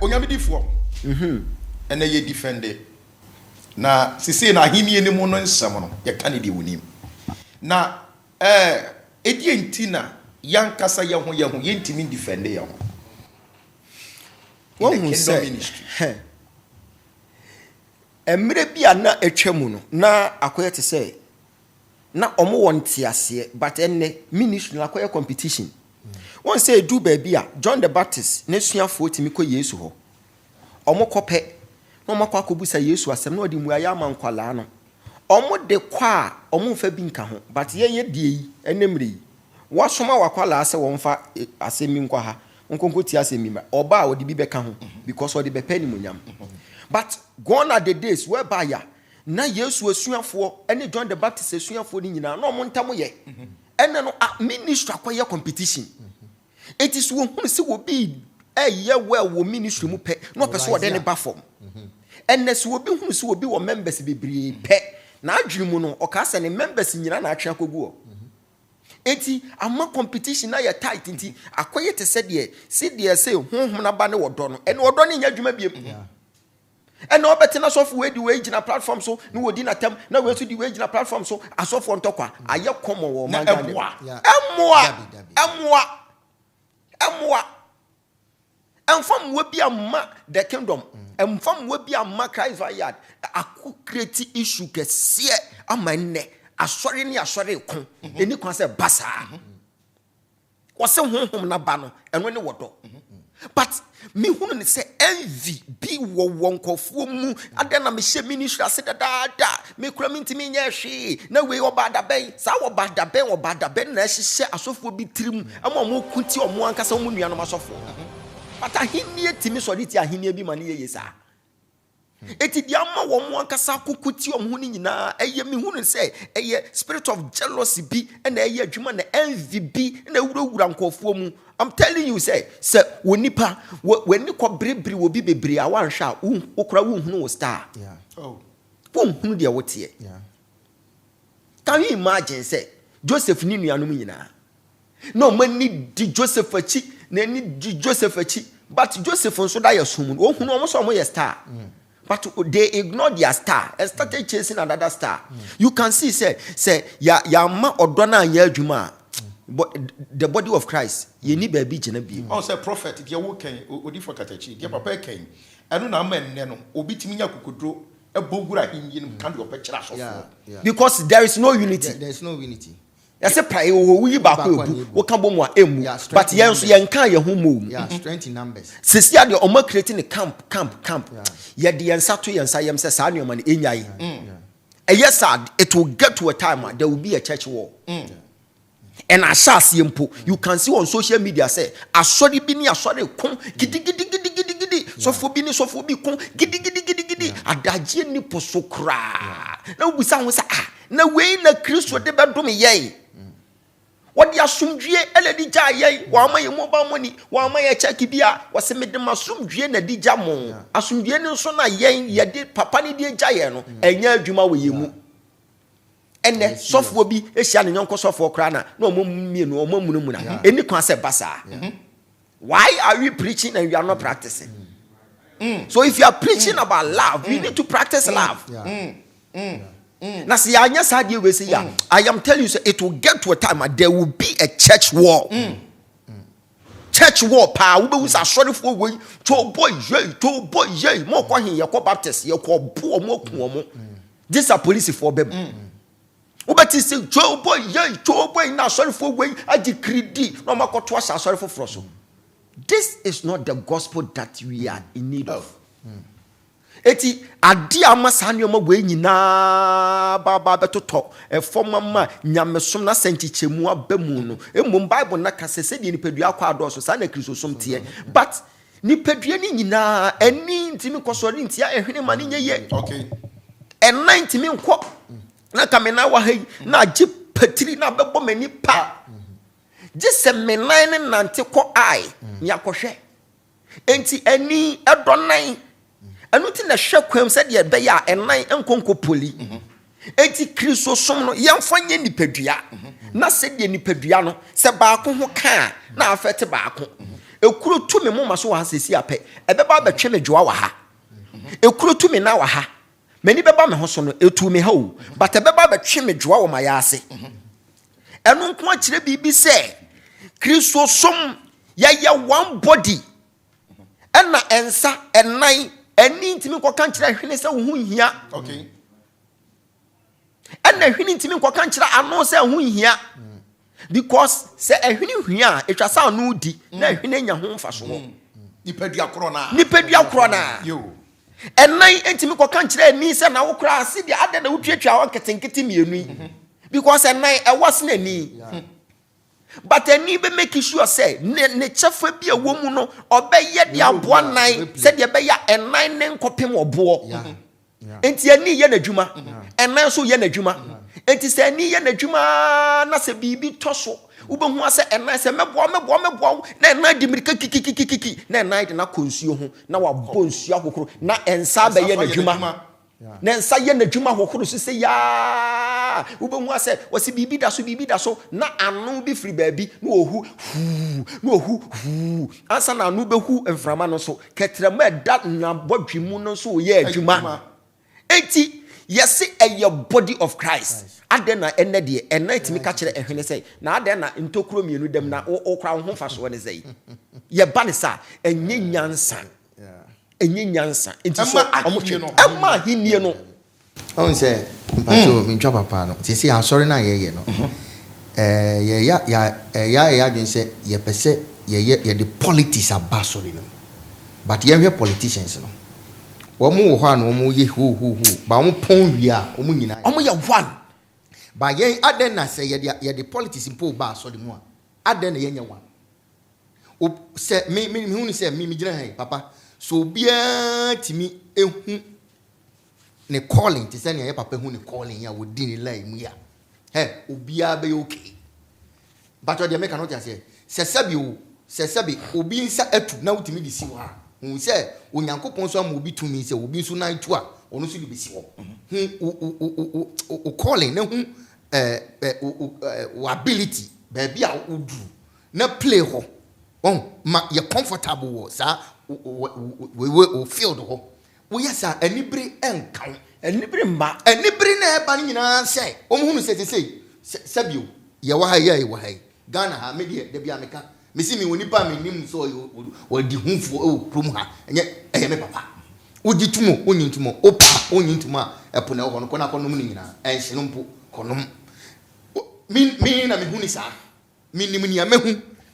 onyamedifo ene ye defend na sisi na ahini ni mu no nsam no ye ka ne de wonim na edi entina yankasa ye ho ye ntimi defend ye ho won say emre bia na atwamu no na akoye te say na omo won tiase but enne ministry na akoye competition won say do baby a John the Baptist na suafo timi ko Yesu ho omo kope no makwa kobusa Yesu asem na odi muaya amankwala no omo de kwa omo fa bi nka ho but ye die yi enemre wasoma wakwala ase wonfa asemi nkwa ha nkonko ti asemi ma oba a odi bi beka ho because odi be pani munyam but gone are the days whereby ya na Yesu asuafo ene John the Baptist asuafo ni nyina na omo ntam ye ene no ministry akoye competition it is wo hu se wo bi ye wo ministry mu pe no person wo de ne ba form ene se wo bi hu se wo bi wo members bebree pe na adwiri mu no o ka se ne members nyina na atwe akogu o eti ama competition na ya tight nti akoye te se de se honhom na ba ne wodo no ene wodo ne nya dwuma biem ene obetena sofu we di we gina platform so no wodi na tem na we so di we gina platform so asofo ntokwa aye komo wo magane emwa enfam we bia ma the kingdom enfam we bia ma Christ yard aku create issue kese amane asori ni asori kon eni kon se basa wose honhom na ba no eno ne wodo but me hunu ne se envy bi wo wonkofo mu adana me hye ministry ase da me kura mintimi nya hwe na we obada ben sa obada ben na hye asofo bi tirim ama mo kuti omo ankasa mo nua no masofo but ahini etimi so dit ahini bi ma ne yesa eti di ama wo mo ankasa kokuti omo ni nyina eye me hunu se eye spirit of jealousy bi na eye adwuma na envy bi na wurawura nkofo mu. I'm telling you, say wonipa when you ko brebri wo bi bebre a wan hwa ukura wo hunu wo star. Yeah. Oh. Wo hunu de wotie. Yeah. Can you imagine say Joseph ni nuanom nyina? No man need di Joseph achi, na ni di Joseph achi, but Joseph nso da yesum. Wo hunu omo so omo ye star. But they ignored their star and started chasing another star. You can see say ya ma odona anya adwuma. But the body of Christ, you need baby jenabi. Oh, say prophet, if you working, odi for katachi, if papa ken. Anu na men no, obi timi nya kukudro, e bogura hinyin kan do picture so. Because there is no unity. There is no unity. Ya say pray wo ba ko ebu, wo kan bomu a emu. But yen so yen kan ye ho mom. Yeah, strength in numbers. Sisia de omo creating a camp. Ye de yen sato yen sayem say sa nneoma ne enyai. Yes, sir, it will get to a time there will be a church war. And asase mpo you can see on social media say asori bi ni asori kon gidi sofo bi kon gidi adaje ni posokra na obusa ho sa na wei na Kristo de bedom yen wodi asumdwie eledi ja yen wa ma ye mobile money wa ma ye check bia wase medem asumdwie na di ja mo asumdwie ni so na yen ye de papa ni di ja yen no enya adwuma we yemu ene sofo bi ehia ne nyonko sofo kra na omo mienu omo munmu na eni kwa se basa. Why are we preaching and we are not practicing? So if you are preaching about love, you need to practice love. Na si anya sadie we say ya I am telling you say it will get to a time there will be a church war. Church war pa we be say sorry for we to boy ye mo kwa hin ye ko Baptist ye ko bo mo ku omo. This are police for bem. Ubati say Joe boy na sorry for way ajikridi no makoto asa sorry for froso. This is not the gospel that we are in need of. Eti adi amasane oma we nyina baba betoto e forma ma nyamesom na sanchichemu abamu no emom Bible na kase se de nipadua kwa adoso sa na Kristosom tie but nipadua ni nyina eni ntimi kosori ntia ehwene ma ne nyeye. Okay. En 90 mi nko na kamena wa hai na ji patiri na bebo mani pa je menan ne nante ko ai nya kohwe enti ani edonan anu ti na hwe kwam se de be ya enan enkonko poli enti Kristo som no yemfanye nipadua na se de nipadua no se baako ho ka na afete baako ekuro tu me moma so wa sesi ape ebeba betwe me dwoa wa ha ekuro tu me na wa ha mani beba me ho so no etu me ha o but ebeba betwe me dwoa wo ma ya ase eno nko a kire bibi se Kristo som ya one body ena ensa enan eni ntimi ko kan kire hwene se wo hu hia okay ena hwene ntimi ko kan kire ano se hu hia because se ehwene hwia etwa sa no di na ehwene nya ho mfa so nipadua korona yo enan ntimi ko kan kire ni se na wo kra ase dia ade na wotwetwa wo ketenkete mienu because enan e was na ni but eni be make sure say ne chefa bi a wo mu no obeye dia boa nan se dia be ya enan ne nkopem obo enti eni ye nadwuma enan so ye nadwuma enti se eni ye nadwuma na se bibi toso ubehu ase enan se meboa na enan di mirika kikikikiki na enan de na konsuo ho na wabɔ nsuo akokoro na ensa be ye nadwuma na ensa ye nadwuma akokoro so se ya ubehu ase wasi bibi da so na anu bi free baabi na ohu ansa na anu behu emframa no so ketrema da na bodwemu no so ye adwuma enti yesi a body of Christ adena ene de ena timi ka kire ehwene sei na adena ntokuro mienu dem na okra ho fa so ne sei ye ba ne sa enye nyansa enti so omotwe ema hinie no on say mpacho minchwa papa no ti si asori na ye no ya dwen say ye pese ye the politics abasori no but ye politicians no womu wo ha no womu ye hu ba womu pon wia womu nyina omo ye one ba ye aden na say ye the politics impo ba so de mu a aden na ye nya one o se me hu ni say me gina han papa so bia timi ehu ne calling ti say ne ye papa hu ne calling ya wo di ni line mu ya obia be okay but o de make no say sesabi obi nsa atu na wutimi di si wa hu say onyankopon so am obi tumi say obi nso nan tu a ono so di besi wo calling na hu ability baby a udu na play ho ma ye comfortable wo sa we feel ho wo yesa anibere enkan anibere mba anibere na eba nyina say omhunu say sabio ye wa ha ye wa ha Ghana ha me de bia meka mesi mi woni pa me nim so wo di hunfo prom ha enye me papa oji tumo onyi tumo opa onyi tumo a epo na ho no kona konom ni nyina enhye no mpo konom mi na me huni sa mi nim ni amehu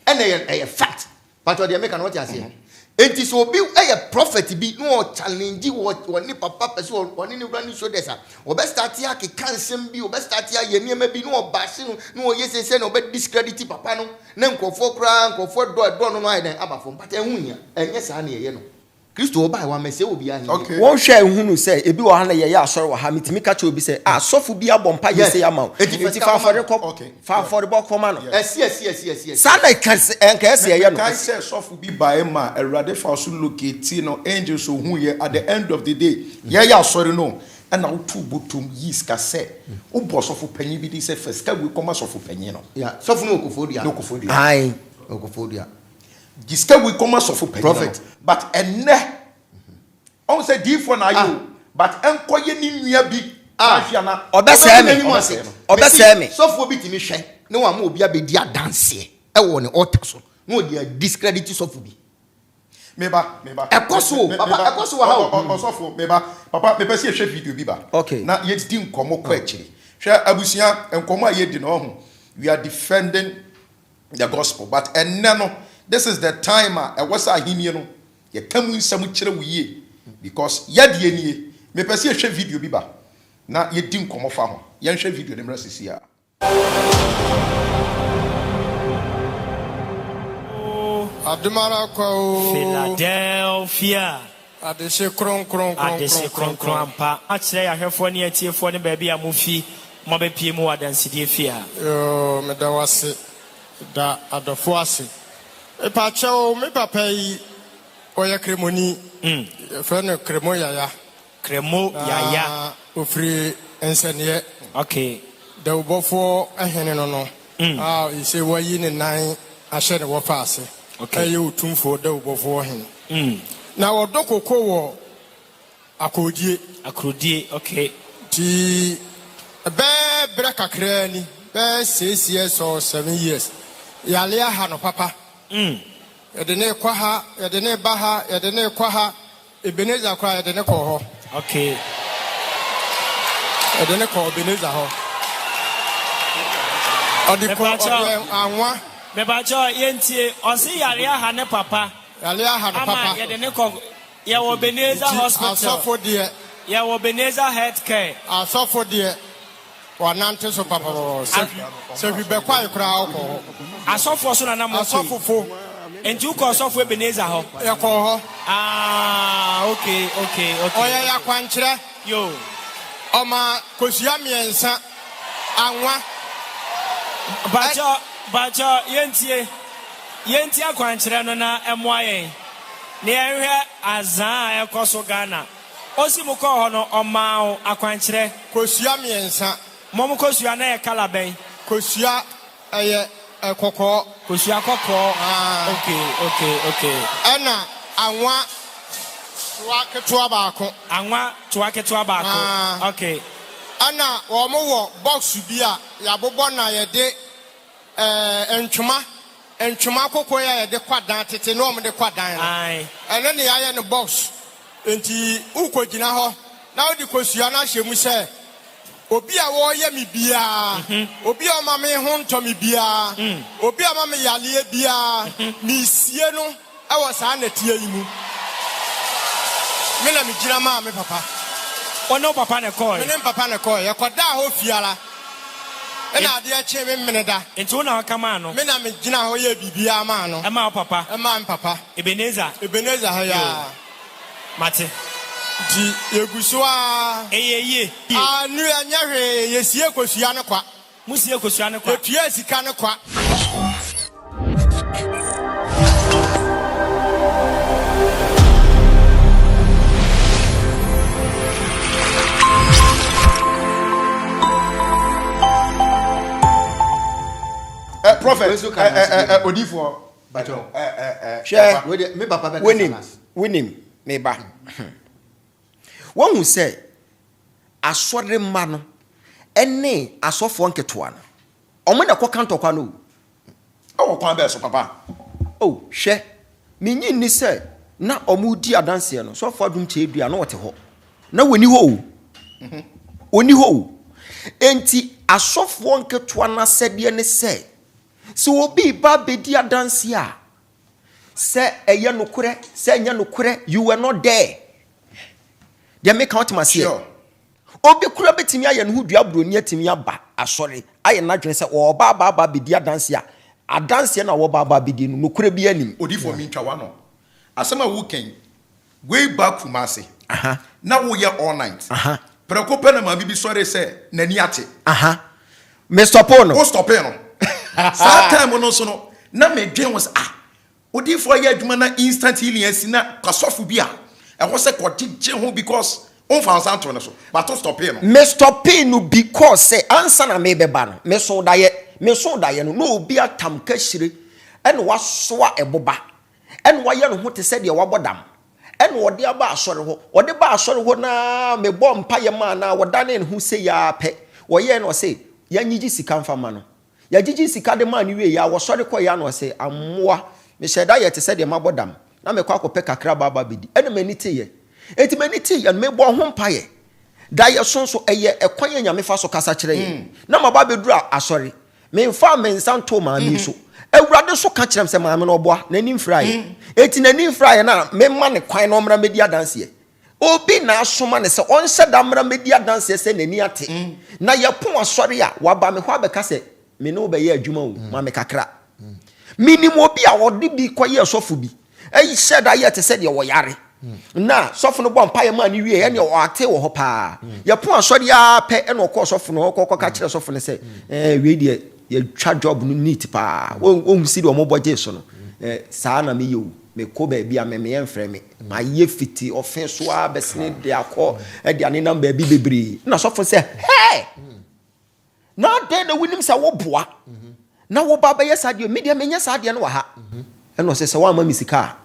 ene ye fact but o de make na what you say enti so bi prophet bi no challenge wo ni papa pese wo ni bra ni show this o be start ya ke kansem bi o be start ya ye niam bi no bashi no yesese no be discredit papa no na nkofo kra nkofo do no ai den abafo but ehunya enye sa na ye no Kristo oba wa mese obi ahi won hwe ehunu say ebi wo ha na ye asori wo ha mitimi ka che obi say asofu bi abompa ye say ama enti fa for the book man no yes sana kan enka ese ye no kan say asofu bi ba ma erade fa so locate no angels so hu ye at the end of the day ye asori no and now two butum yis ka say o boss of panyi bi di say first ka we come asofu panyi no sofu no okofodua ai okofodua giska we come asofu panyi prophet but enne on say di for na you but enkoye ni nua bi ahia na obese me sofu obi timi hwe ne wa ma obi abedi adanse e wo ne altar so no dey discredit sofu bi meba ekoso wa ha sofu meba papa me pese hwe video bi ba okay na ye di nkomo kwa akiri hwe abusia nkomo a ye di no ho we are defending the gospel but enne no this is the time a was a hinie no ye kamu nsam kire wuye because ye de nie me pese hwe video bi ba na ye di nkomo fa ho ye hwe video ne mrasisi a Adumara kwa Philadelphia adese kron ampa akyerɛ yɛahwɛfoɔ ne atiefoɔ ne baabi a mofi mabɛpie mu wadansedie fie ha yo meda wase da adofo ase epakyɛw me papa yi oyɛ kremoni fɛ no kremo yaya ofiri ensɛneɛ okay da ubɔfoɔ ahene no no ise wayi ne nan ahyɛ ne wɔfa ase Okay. You tune for the before him. Now, Doko wo Akodie, okay. Ti a bear break a cranny, bear 6 years or 7 years. Yalia Hano Papa. Yadene Kwaha, Yadene Baha, Yadene Kwaha, Ebenezer Kwa, Yadene Koho. Okay. Yadene Ko Ebenezer Ho. Anwa. Mebacho yenti osi yalia hane papa. Yalia Hano Papa. Yadene Ko. Ya Ebenezer Hospital. Asofo dear. Ya Ebenezer Healthcare. Asofo dear. Wanante so papa. So we be quite crowd. Asofo so na na mo. Asofo. And you call software Ebenezer ho. Ya ko. Okay. Oya ya kwankyere. Yo. Oma kosua miensa. Anwa. Bacho yentie akwankyere no na emoaye. Ne ehwe azan ekoso Ghana. Osi mu ko ho no omao akwankyere Kosua miensa. Mom kosua na e kala ben. Kosua eye kokko. Kosua kokko. Okay. Ena anwa tuwa baako. Anwa tuwa ketewa baako. Okay. Ana wo mo wo box bi a ya bobɔ na ye de entwuma kokko ya ye de kwadan tete no mo de kwadan no. Ai. Ene ne ya ye ne box. Enti ukogina ho na odi kosua na hyemu sɛ obi a wo ye mi bia obi a ma me ho ntɔ mi bia obi a ma me yale bia mi sie no e wo saa na tie yi mu me na mi gina ma me papa Ono papa ne call. me ne papa ne call ye koda ho fiala e na ade a che me meneda Enti wo na kama no. me na me gina ho ye bibia ma no E ma papa. e ma papa Ebenezer ha ya Mate. di yegusua Eyeye. anu anyahwe yesie kosua ne kwa Musie kosua ne kwa. etua sika ne kwa Prophet Odifo Share. Me papa be Winim me ba. Won hu say asɔre ma no ene asɔfo nketoa no. Omo na kɔka ntɔkwa no. Oh, kwan be so papa. Oh, hwɛ. Menyi ni sɛ na omo di adanse no. Sɔfo adum che dua na wɔte hɔ. Na woni hɔ o. Oni hɔ o. Enti asɔfo nketoa na sɛdeɛ ne sɛ so obi ba bedi adanse a sɛ ɛyɛ nokore sɛ ɛnyɛ nokore you were not there. They make out my Sure. Obi kura betimi aye no dua broni atimi aba asɔre aye na dwen sɛ o ba bedi adanse a adanse na wo ba bedi no nokore bi anim. Odifo mi ntwa wano. Asema wo ken way back from ase. Na wo ye all night. Preko pe na ma bibi sɔre sɛ nani ate. Mr. Pono. O stop no. Sa time no so no na me dwen was Odifo ye adwuma na instant healing asina kasɔfo bi a ɛho sɛ kɔgye ho because on fa santo no so but to stop no. Mr. P no because say answer na me beba no. Me so daye no obi atam ka hyire ɛna wasoa ɛboba ɛna wayɛ no ho te sɛ deɛ wabɔdam ɛna wɔde aba asɔre hɔ wɔde ba asɔre hɔ na me bɔ mpa yɛ ma na wɔdane ne ho sɛ ya pɛ wɔyɛ no sɛ yanyigi sika mfa ma no yagigi sika de ma ne wie ya wɔsɔre kɔ ya no sɛ amoa me hyɛ da yɛ te sɛ deɛ mabɔdam na me kɔ akɔpɛ kakra baba bedi ɛna mani teyɛ eti mani teyɛ me bɔ ho mpa yɛ da yɛ sonso ɛyɛ ɛkwan yɛ nyame fa so kasa kyerɛ yɛ na maba bedura asɔre me mfa me nsanto maami so Ewurade so ka kyerɛm sɛ maame no ɔboa n'ani mfrae eti n'ani mfrae na me ma ne kwan no mmra medi adanse obi na asoma ne sɛ ɔnhyɛ da mmra medi adanse sɛ n'ani ate na yɛpon asɔre a waba me hɔ abɛka sɛ me ne wo bɛyɛ adwuma wo ma me kakra minimo bi a wɔde bi kɔyɛ sɔfo bi ɛyi hyɛ da yɛ te sɛ deɛ wɔyare na sɔfo no bɔ mpa yɛ ma ne wie ɛne ɔate wɔ hɔ paa yɛpon asɔre a pɛ ɛna ɔkɔ sɔfo no ɔkɔ ka kyerɛ sɔfo no sɛ wie deɛ yɛtwa job no neat paa wɔn si deɛ ɔmo bɔgye so no saa na me yɛ o me kɔ baabi a me yɛ mfrɛ me ma yɛ fiti ɔfɛn so a bɛsene de akɔ ɛde anenam baabi bebree na sɔfo sɛ hey na de na wonim sɛ wo boa na wo ba bɛyɛ saa deɛ me deɛ menyɛ saa deɛ no wɔ ha ɛna ɔsɛ sɛ wama me sika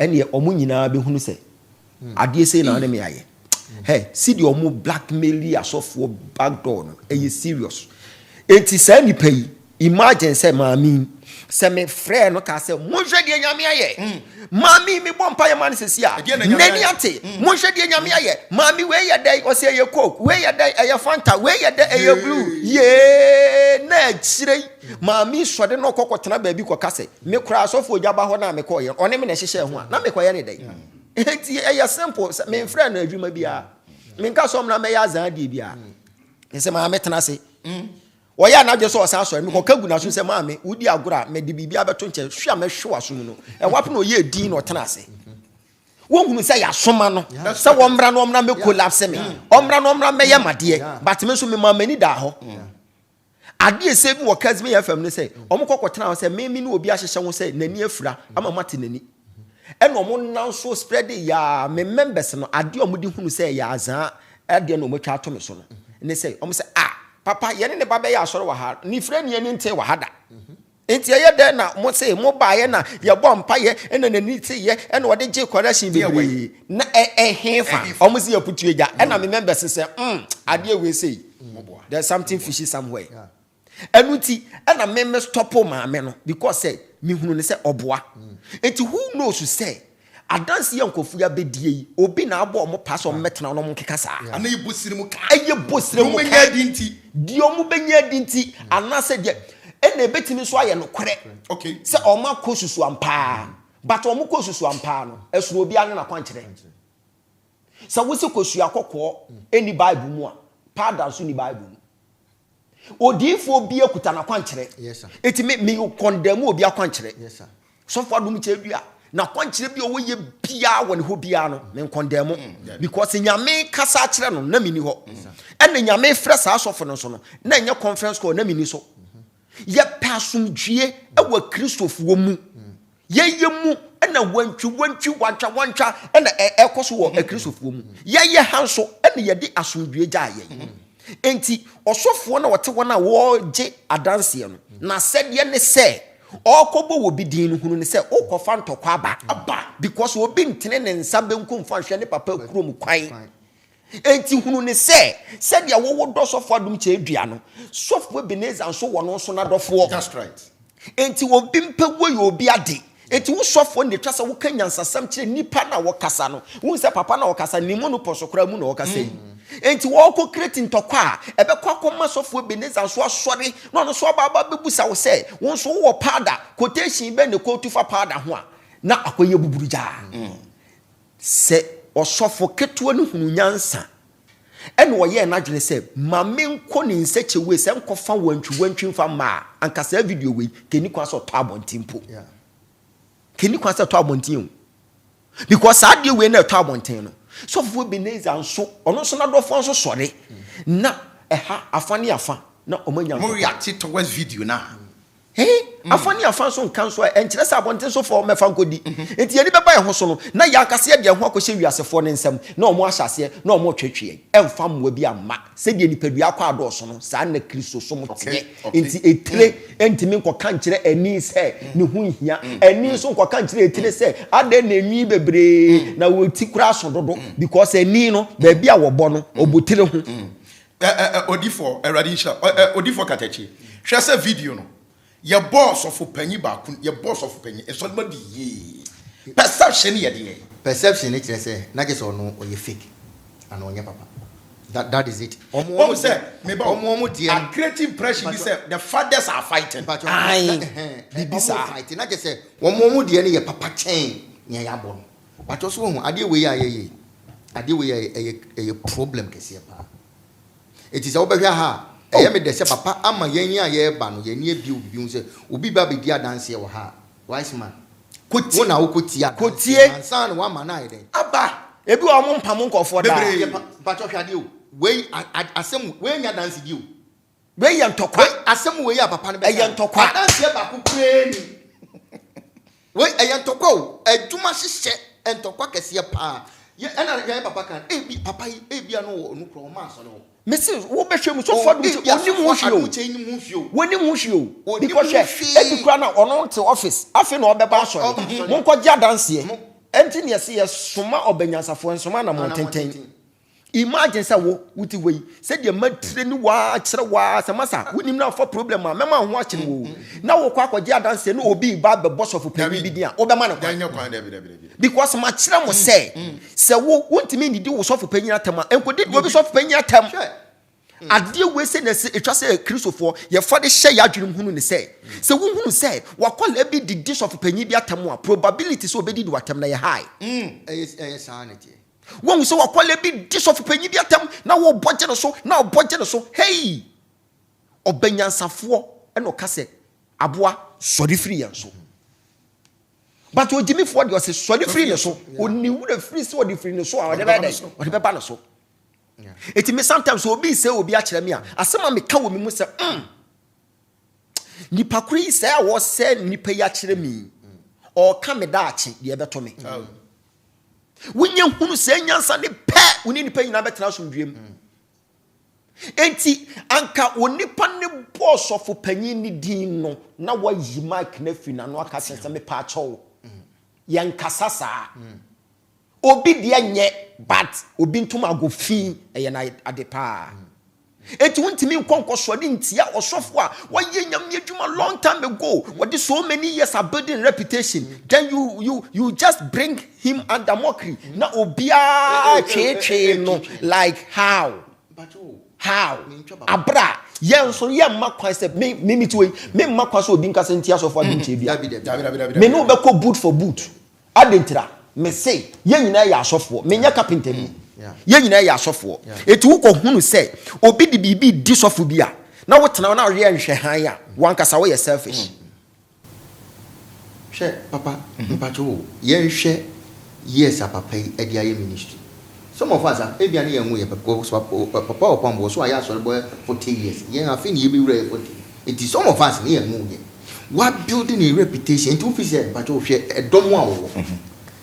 ɛne ɔmo nyinaa bɛhunu sɛ adeɛ sei na ɔne me ayɛ hey see the ɔmo blackmail asɔfoɔ backdoor no ɛyɛ serious enti saa nipa yi imagine sɛ maame sɛ me frɛ no ka sɛ monhwɛ deɛ nyame ayɛ maame me bɔ mpa yɛ ma no sɛsi a nani ate monhwɛ deɛ nyame ayɛ maame wei yɛ dɛn ɔsɛ ɛyɛ coke wei yɛ dɛn ɛyɛ fanta wei yɛ dɛn ɛyɛ blue yee na akyirɛ yi maame sɔde no ɔkɔkɔtena baabi kɔka sɛ me koraa asɔfo Ogyaba hɔ na mekɔyɛ ɔne me na ɛhyehyɛ ho a na mekɔyɛ ne dɛn enti ɛyɛ simple me mfrɛ no adwuma biara menka sɔm na mɛyɛ azan deɛ biara ɛsɛ maame tena se Oya na je so osan so me koka gu na so se maame wudi agora me de bibia beto nche hwa me hwe wasum no e wape no ye din no tena ase won hunu se ya soma no se wo mra no me collapse me omra no me ye made but me so me maame ni da ho ade ese bi wo kazime ya fam ne se omo kokotena se me no obi ahyehye wo se nani afura ama mate nani e no mo nan so spread ya me members no ade omo di hunu se ya azan ade no mo twa ato me so no ne se omo se papa yene ne baba ya asoro wa ha ni frɛ ne ne nte wa ha da enti ye de na mo se mo ba ye na ye bɔ mpa ye ena na ni te ye ena wo de je correction be na hefa omo se ya putu eja ena me members se ade we say there's something fishy somewhere enu ti ena me stop ma me no because say me hunu ne se oboa enti who knows say adanse ye nkofu ya bedie yi obi na abo omo pass o metena no mo keka saa ana yebosire mu ka yebosire mu ka di omo benya dinti anase de ena ebetimi so aye no kwere okay se omo akosusu ampa but omo kosusu ampa no esuro obi ane na kwankere se wo se kosu akokɔ eni bible mu a pada so ni bible mu odifo obi akuta na kwankere yes sir eti me condemn obi akwankere yes sir so for dum chedua na kwankire bi owo ye bia woni ho bia no me condemn because nyame kasa kire no na mini ho ene nyame frɛ saa sofo no so no na enye conference call na mini so ye pasumdwie ewa kristofuo mu ye mu ena wantwi wantwa ena ekoso wo kristofuo mu ye hanso ena ye de asumdwie gya ye enti osofo na wote wona wo gye adanse no na sɛde ne sɛ okobo wo bi din hunu ne se okofa ntokwa aba because obi ntene ne nsa benku mfa hwe ne papa kurom kwan enti hunu ne se dia wo do sofo adum che edua no sofo beneza nso wo no nso na dofo that's right enti obi mpegwo ye obi ade enti wo sofo ne twasa wo kanyansasam kire nipa na wo kasa no wo se papa na wo kasa ni mu no posokora mu na wo kasa yi enti wo ko create ntokwa ebe kwakọ masofo beneza nso asori no no so baba bebusa wo se wo nso wo powder quotation be ne ko tufa powder ho a na akoye buburuja se osofo keto no hunu nyansa ene wo ye na dwene se mame nko ni nseche we se nkofa wantwi mfa ma ankasa video we keni kwa so to abontimpo keni kwa so to abontin because ade we na to abontin no so for beneza nso ono so na dofo nso sore na eha afani afa na omanya mo react to west video na afani afa so nkan so enkyere sa abonten so for mefa nkodi enti ani beba ye ho so no na ya akase de ho akɔhye wiasefo ne nsam na omo ahyase na omo twetwe emfa mwa bi amma se de nipadua akɔ ado so no sa na kristo so mo tie enti etire entimi nkɔka nkyere ani se ne hu hia ani so nkɔka nkyere etire se ade na enwi bebre na woti kura so dodo because ani no ba bia wo bɔ no obotire ho odifo eradisha odifo katechi hwɛ sɛ video no your boss of penny back, your boss of penny, and somebody ye. Perception ye de. Perception it say, Nagis or no, or you fake, and on your papa. That is it. Omo say, maybe Omo dear, creative pressure. He said the fathers are fighting. But Bibisa fighting. I just say, Omo dear, your papa chain, near Yabon. But also, I deal with a problem. It is over here. Me de se papa ama yenya ye ba no yenya bi se obi ba be dia dance ye wo ha wise man koti wona wo kotia ansan wa ma na ide aba ebi o mo mpam nkofo da ba cho hwade o we asem we nya dance di o we ye ntokwa asem we ya papa no be ye ntokwa dance ye ba ku kreni we ye ntokwa o aduma hyehyɛ ntokwa kese pa Yeah, and papa can. Ebi papa ebi ano no kro ma so no. Mrs. wo behwe mu so for do woni mu hwio because ebi kra na ono te office afi na obeba so mo nkogya danse enti ne yesi soma obanyansafo nsoma na mo tenten imagine say wo wuti wei say de matire ni wa kire wa samasa wonim na for problem a mema ho akire wo na wo kwa akogya danse na obi ba be boss of pay bi dia obema na because ma kire mo say wo wontimi ndidi wo so for pay atam enkodi wo bi so for pay atam ade we say na say etwa say Christopher ye for the share ya dwene hunu ne say wo hunu say wakola bi di dish of pay bi atam a probability so obedi di watam na ye high sanity. When we saw a quality dish of penny be atem, now we budget so, now budget so, hey, Obenyan Safo, and Ocase, Abua, sorry free and so. But what Jimmy Ford was a sorry free and so, only would have free so different so, or the banner so. It may sometimes will be so, will be actually as someone may come with me, say, Nipakri say I was said Nipayachi me, or come a dachi, the other to me. When you who say nyansa ne pe woni nipa nyina betena so ndwem enti anka onipa ne boss of panyin ni din no na wayi mic na fi na no aka sense me pa acho yankasa sa obi de nye but obi ntoma go fi eye na ade pa enti wontimi nkonkoso de ntia osofo a waye nyam adwuma long time ago what is so many years are building reputation then you just bring him under mockery na obia che no like how abra yenso yemma kwanse me to me mma kwaso obi nkasa ntia sofo ade nche bia me no be ko boot for boot adentra me say yen nyina ya asofo me nya carpenter ni ye nyina ya asofo etu wo ko hunu say obi di bibi di sofo bia na wo tena na re nhwe han ya wankasa wo ye selfish she papa mpacho ye nhwe yes papa e dia ye ministry some of us e bia na ye hu ye papa Opambuo so aya so boy 40 years ye afi ni ye bi wura 40 it is some of us na ye hu ye what building a reputation into officer mpacho hwe edom a wo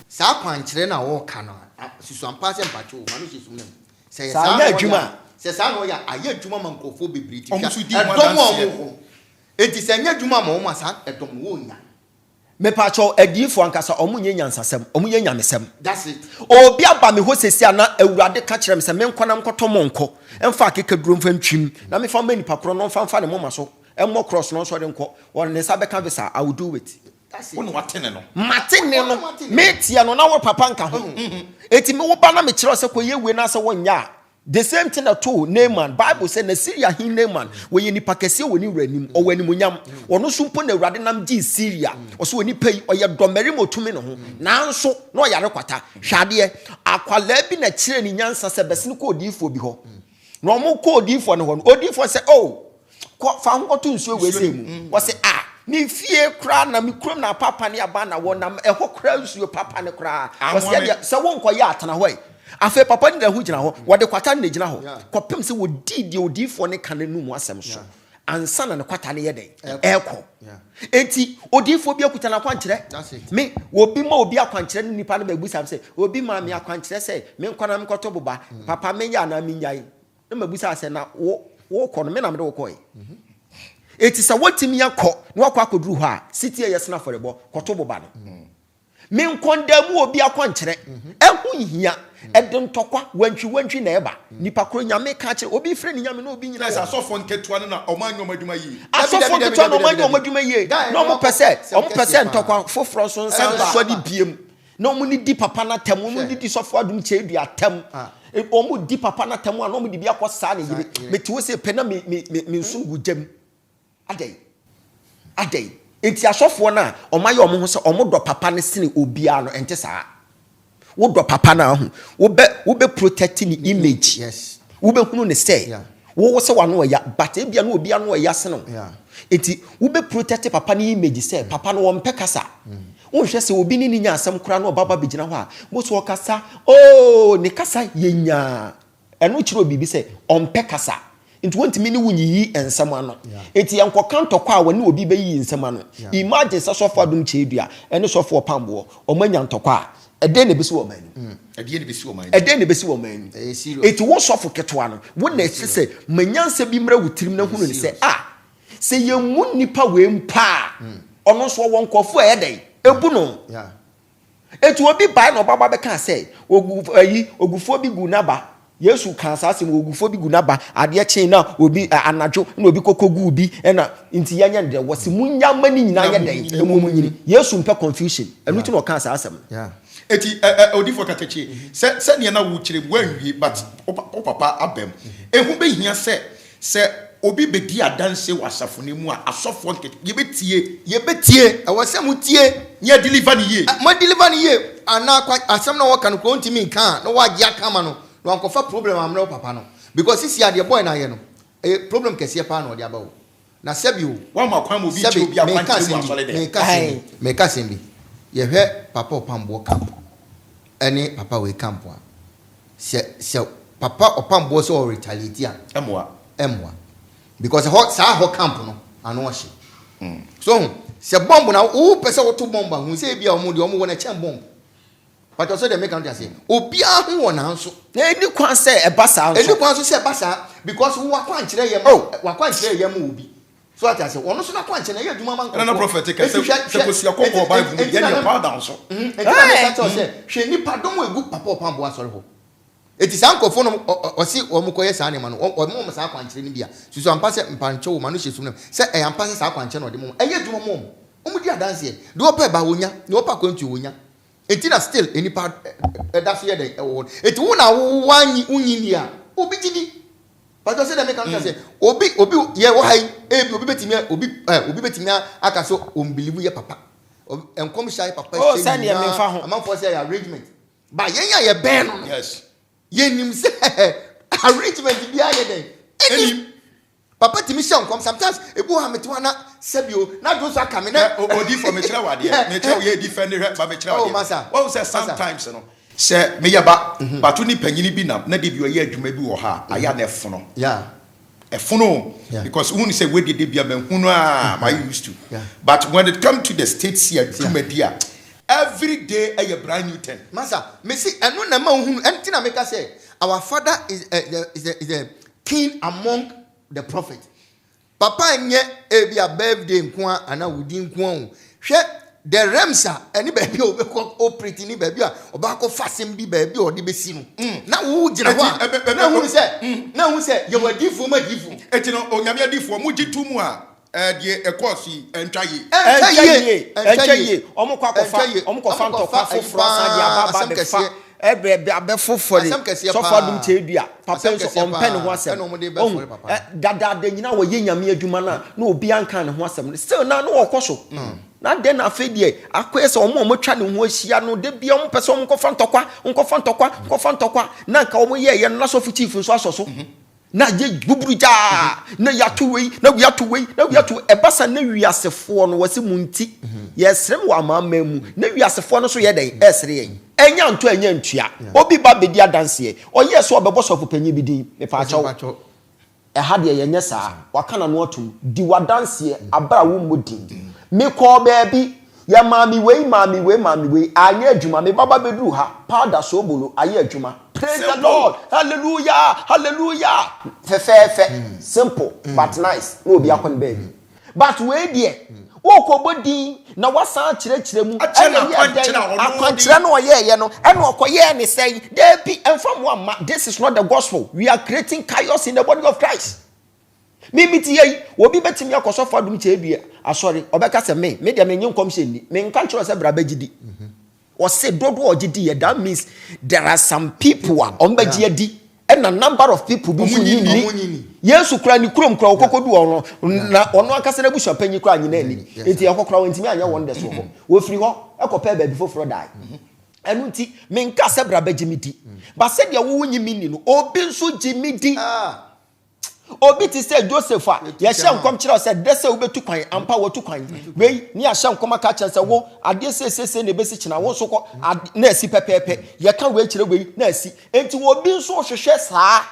sa kwankire na wo ka no sisu ampase mpacho manu sisu nem say sa ya adwuma say sa no ya aye adwuma man kofo bebriti edom wo enti say nya adwuma ma wo ma sa edom wo nya me pacho adifo ankasa omunye nyansasem omunye nyamesem that's it obi aba me ho sesi ana awurade ka kire me se me nkwana nkoto monko emfa akeka duro mfa ntwim na me fa mani pakro no mfa ne moma so emmo cross no so de nko won ne sa beka visa I will do it. When watene no metia no na wo papa nka ho eti me wo ba na me kire se ko ye we na se wonya the same thing at all Naaman Bible say na Syria hin Naaman we ye nipa kese woni wuranim o wani munyam ono sumpo na awurade nam gi Syria o so woni pay o ye domeri motumi no ho nanso na o yare kwata hwade akwala bi na kire ni nyansa se besene ko odifo bi ho na o mo ko odifo no ho odifo say oh fa ho to nsuo we say mu wo say ni fie kra na mi krom na papa ne aba na wonam eho kra nsuo papa ne kra wo say se won ko ya atana ho afa papa ni da hu gina ho wode kwata ne gina ho kopem se wo di odifo ne kan nu mu asem so ansa na ne kwata ne ye den eko enti odifo bi akuta na kwankire me obi ma obi akwankire ni nipa ne babusa se obi ma me akwankire se me nkwana me koto boba papa me ya na me nyai na babusa se na wo ko no me na me de wo ko eti sa wotimi yakọ na wakọ akoduru ho a city yesna forebo koto boba no me nkondamu obi akwankire ehu hia edin tokwa wantwi na eba nipa kro nyame ka kire obi frɛ ni nyame na obi nyina sa sofo nketua no na omanyo madwuma yi asofo nketua no omanyo madwuma yi na omo pese ntokwa foforo so nsa so di biem na omo ni di papa na tem omo ni di sofo adum che du atem omo di papa na tem na omo di bia kɔ saa ne yire meti wo se pena me nsungu gem adai enti asofo na omaye omo ho se omo do papa ne sene obia no ente saa wo do papa na ho wo be protect ni image yes wo be hunu ne say wo se wano ya but ebia no obia no ya sene enti wo be protect papa ni image say papa no wo mpe kasa wo hwe se obi ni nya asem kura no baba be gina ho a mo so kasa oh ne kasa yenya eno kiro bibi say ompe kasa nti wonti mini wunyi ensam ano eti enkoka ntokwa a woni obi be yi ensam ano imagine sofo adum che dua ene sofo Opambuo omanya ntokwa a day nebisi woman. A dear nebisi woman. A day nebisi woman. It was off for Ketuano. Wouldn't it say, Manyan se bimra with Trimna who say, say you moon nipa wim pa. Almost one call for a day. Ebuno. Yeah. It will be by no Baba can say, Ogufobi Gunaba. Yes, who can ask him Ogufobi Gunaba, Adia China will be Anajo, no be Coco Gubi, and Intian there was Munya money in our day. Yes, some confusion, and we don't can't ask him. Yeah. Eti odifo katechi se ne na wuchire wanwie but papa abem ehu be hia se obi bedi adanse wasafo ne mu a asofo nke yebetie awasem tie nya deliver ne ye ma deliver ne ye ana asem na wo kan ko ntimi nka na wa gia kama no na ankofa problem amre papa no because sisi ade boy na ye no problem kese pa na ode aba wo na sebi wo wa ma kwan mo bi che obi akwanche wo asole de me ka sembi ye hwe papa Opambuo camp ene papa we camp a se papa Opambuo so retaliate a emwa because ho camp no ano hye so se bomb na wo pese wo to bomb hu se bia omo de omo wona chen bomb but also they make am say obi ahu wona nso eni kwan se ebasa nso eni kwan so se ebasa because wo akwankyere yem wakwankyere yem obi so ati ase wono so na kwankyere na ye adwuma man ko na prophetic se kosia ko Bible ye ne powder nso hwe ni padom egu papa Opambuo asore ho eti sankofo no osi omukoye sa ne ma no omo sa kwankyere ni bia susu ampa se mpanche wo ma no hyesu no se e ampa se sa kwankyere no de mo eye adwuma mo omu di adanse de opa ba wonya ne opa kwantu wonya eti na still eni pa da so ye de eti wo na wo wanyi unyini a obi gidi but say dem make am say obi ye wo hai obi betimi aka so unbelieve ye papa enkom shy papa oh send ye me fa ho am for say arrangement ba yenya ye ben no yes ye nim say arrangement bi aye den enim papa timi sha nkom sometimes ebu ha metwa na sebio na do so aka me na odi for me kira wade me kira ye defend ba me kira wade oh masa what say sometimes no se me yaba batu ni panyini bi na de bi o ye adwuma bi wo ha aya na efono yeah efono because when you say we de bi amanhunu a my used to but when it come to the states here adwuma dia every day a brand new thing masa me see eno na ma hunu enti na make say our father is a king among the prophet papa nye e bia birthday nko ana wudi nko hwe the remsa any baby obeko operate ni baby a obako fasem bi baby odi besi no na wo gina ho na hu se ye wadifo ma difo eti no onyame adifo mu gitumu a de ekosi entwaye omukwa ntokwa foforo asa dia baba be fa ebe abefofore sofa dum chedua papa nso ompe ne ho asem dada de nyina wo ye nyame adwuma na obi anka ne ho asem still na no okoso na den afedie akwese omo twa ne ho ahia no de bia omo pese omo kofa ntokwa na nka omo ye na so chief nso asoso na ye buburuja na yatu wei ebasa na wiasefo no wase munti yesrem wa mama mu na wiasefo no so ye den esre yen enya nto enya ntua obi ba bedi adanse oye so obeboso fopanyi bidi me pa acho e ha de ye nyesa wakana no otum di wadanse abra wo modi me ko baabi ya mami wei anya adwuma me baba beduru ha powder so bolo aye adwuma praise the Lord hallelujah fe simple but nice no be akon baby but we there wo ko bodi na wasan kire mu akwankyere no ye no ene okoye ne say there be enfam one this is not the gospel we are creating chaos in the body of Christ mimiti yei obi betimi akosofo adum chedua asori obeka se me de me nyi nkom hye ni me nka kiro se bra bagidi o se dodo ogidi that means there are some people ombaji adi and a number of people be ni yesu kura ni kurom kura okokodu ono na ono akase na busha panyi kura nyina ni enti akokora wantimi anya won deso ho wo firi ho ekopa ba bi foforo dai enu nti me nka se bra bagimidi ba se de wo wunyi mini no obi nso jimidi obi ti say Joseph a ye hye nkom kire say dese wo betu kwan ampa wo tu kwan wei ni a hye nkom aka kire say wo ade sesese na besi kina wo so ko na asi pepepe ye ka we kire wei na asi enti wo bi nso hwehwe saa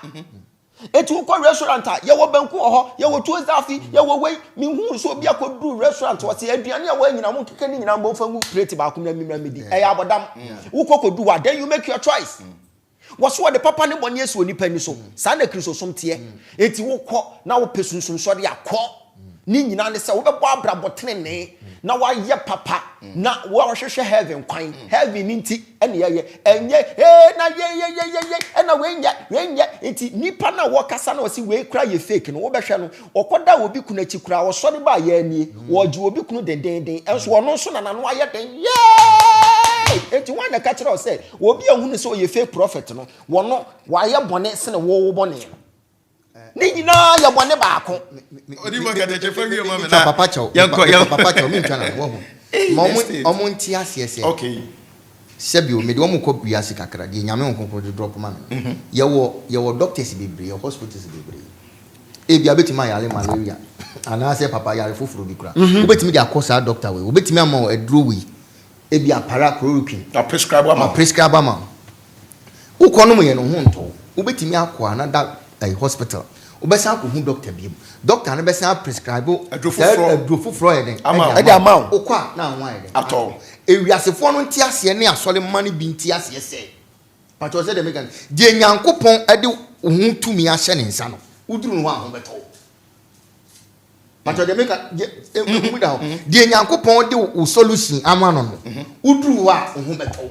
Etu ko restaurant a ye wo banku ho ye wo tuo zafi ye wo wei mi hu so obi akodu restaurant wo se aduane a wo anyina mo keke ni nyina mo fa ngu plate ba ko na mi medi e ya bodam wo kokodu wa then you make your choice wo the papa ne boni esi onipa ni so sa na kristo som te eti wo kɔ na wo pesunsun so de akɔ ni nyina ne se wo bɛbɔ abrabɔtene ne na wa ye papa na wo hwehwɛ heaven kwan heaven nti ene ye enye na ye na we nya enti nipa na wo kasa na wo si we kura ye fake no wo bɛhwɛ no okoda obi kunachi kura wo so de ba ye ani wo ji obi kunu den enso wo no so na no aye den enti wan na ka kire o say obi ehunu se o ye fake prophet no wo no wa ye bone se ne wo bone ni nyina ya bone baako odi mo ga de chefa wi o ma me na papa chow mi ntwa na wo ho mo nti asiese okay sebio me de wo mo ko biase kakra de nyame onkonko de drop ma me ye wo doctors bebre ye hospitals bebre e bia betima yale malaria ana se papa yale foforo bi kura wo betimi de akosa doctor we wo betimi ama eduro we e bia para chloroquine a prescribe ama wo kono mo ye no ho nto wo betimi akwa another hospital obesa ko hu doctor bi doctor na besa prescribe adrofofro eden e dey amount okwa na anwa eden atọ ewiasefo no nti ase ne asole mane bi nti ase se pato se de megan de nyankopon ade hu tumi ahye ne nsa no uduru no ho beto pato de megan mu da ho de nyankopon de o solution ama no no uduru ho beto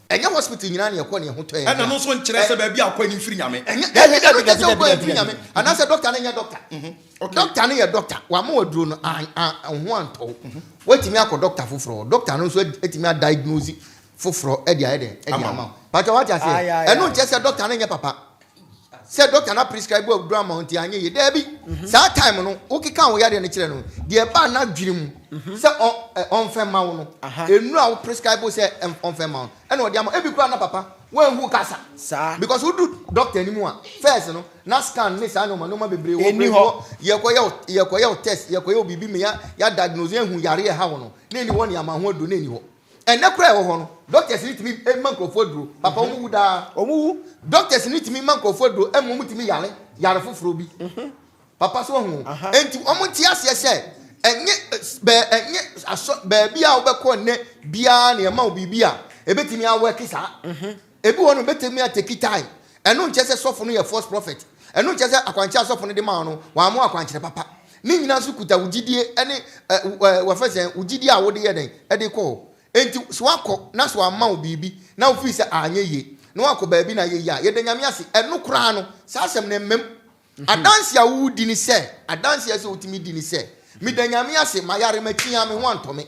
enye hospital nyina ne yakọ ne ho to na no so nkyere se ba bi akọ ni mfiri nyame ana se doctor ne nya doctor doctor ne ya doctor wa ma waduro no ho anto watimi akọ doctor foforo doctor no so etimi a diagnose foforo e dia ama pato what you say eno nche se doctor ne nya papa se doctor na prescribe o drama on ti anye ye da bi sa time no okika wo ya de ne kire no de ba na dwirim se on fe ma wo no enu a wo prescribe se on fe ma eno o de ama e bi kura na papa wan hu kasa because who do doctor ni mu a first no na scan ni sa no ma bebre wo ye ko test ye ko ye bibi me ya diagnose hu yare ye ha wo no na ni won ya ma ho do na ni ho ene kura wo ho no doctors need to be microphone duro papa omu da omu doctors need to be microphone duro emu timi yare foforo bi papa so hu enti omu ti ase se enye aso ba bia wo be ko ne bia na ma obibi a ebetimi aweki sa ebi wonu betimi ateki time enu nche se sofo no ye false prophet enu nche se akwanche sofo no de ma no wa mu akwanche papa ni nyina so kuta ugidie ene wa fese ugidie a wo de ye den e de ko enti so akọ na so ama obibi na ofi se anye ye na wakọ ba bi na ye ya ye de nyame ase enu kura no sa asem ne mem adanse a wo di ni se adanse a se otimi di ni se mi de nyame ase ma yare ma tia me ho antome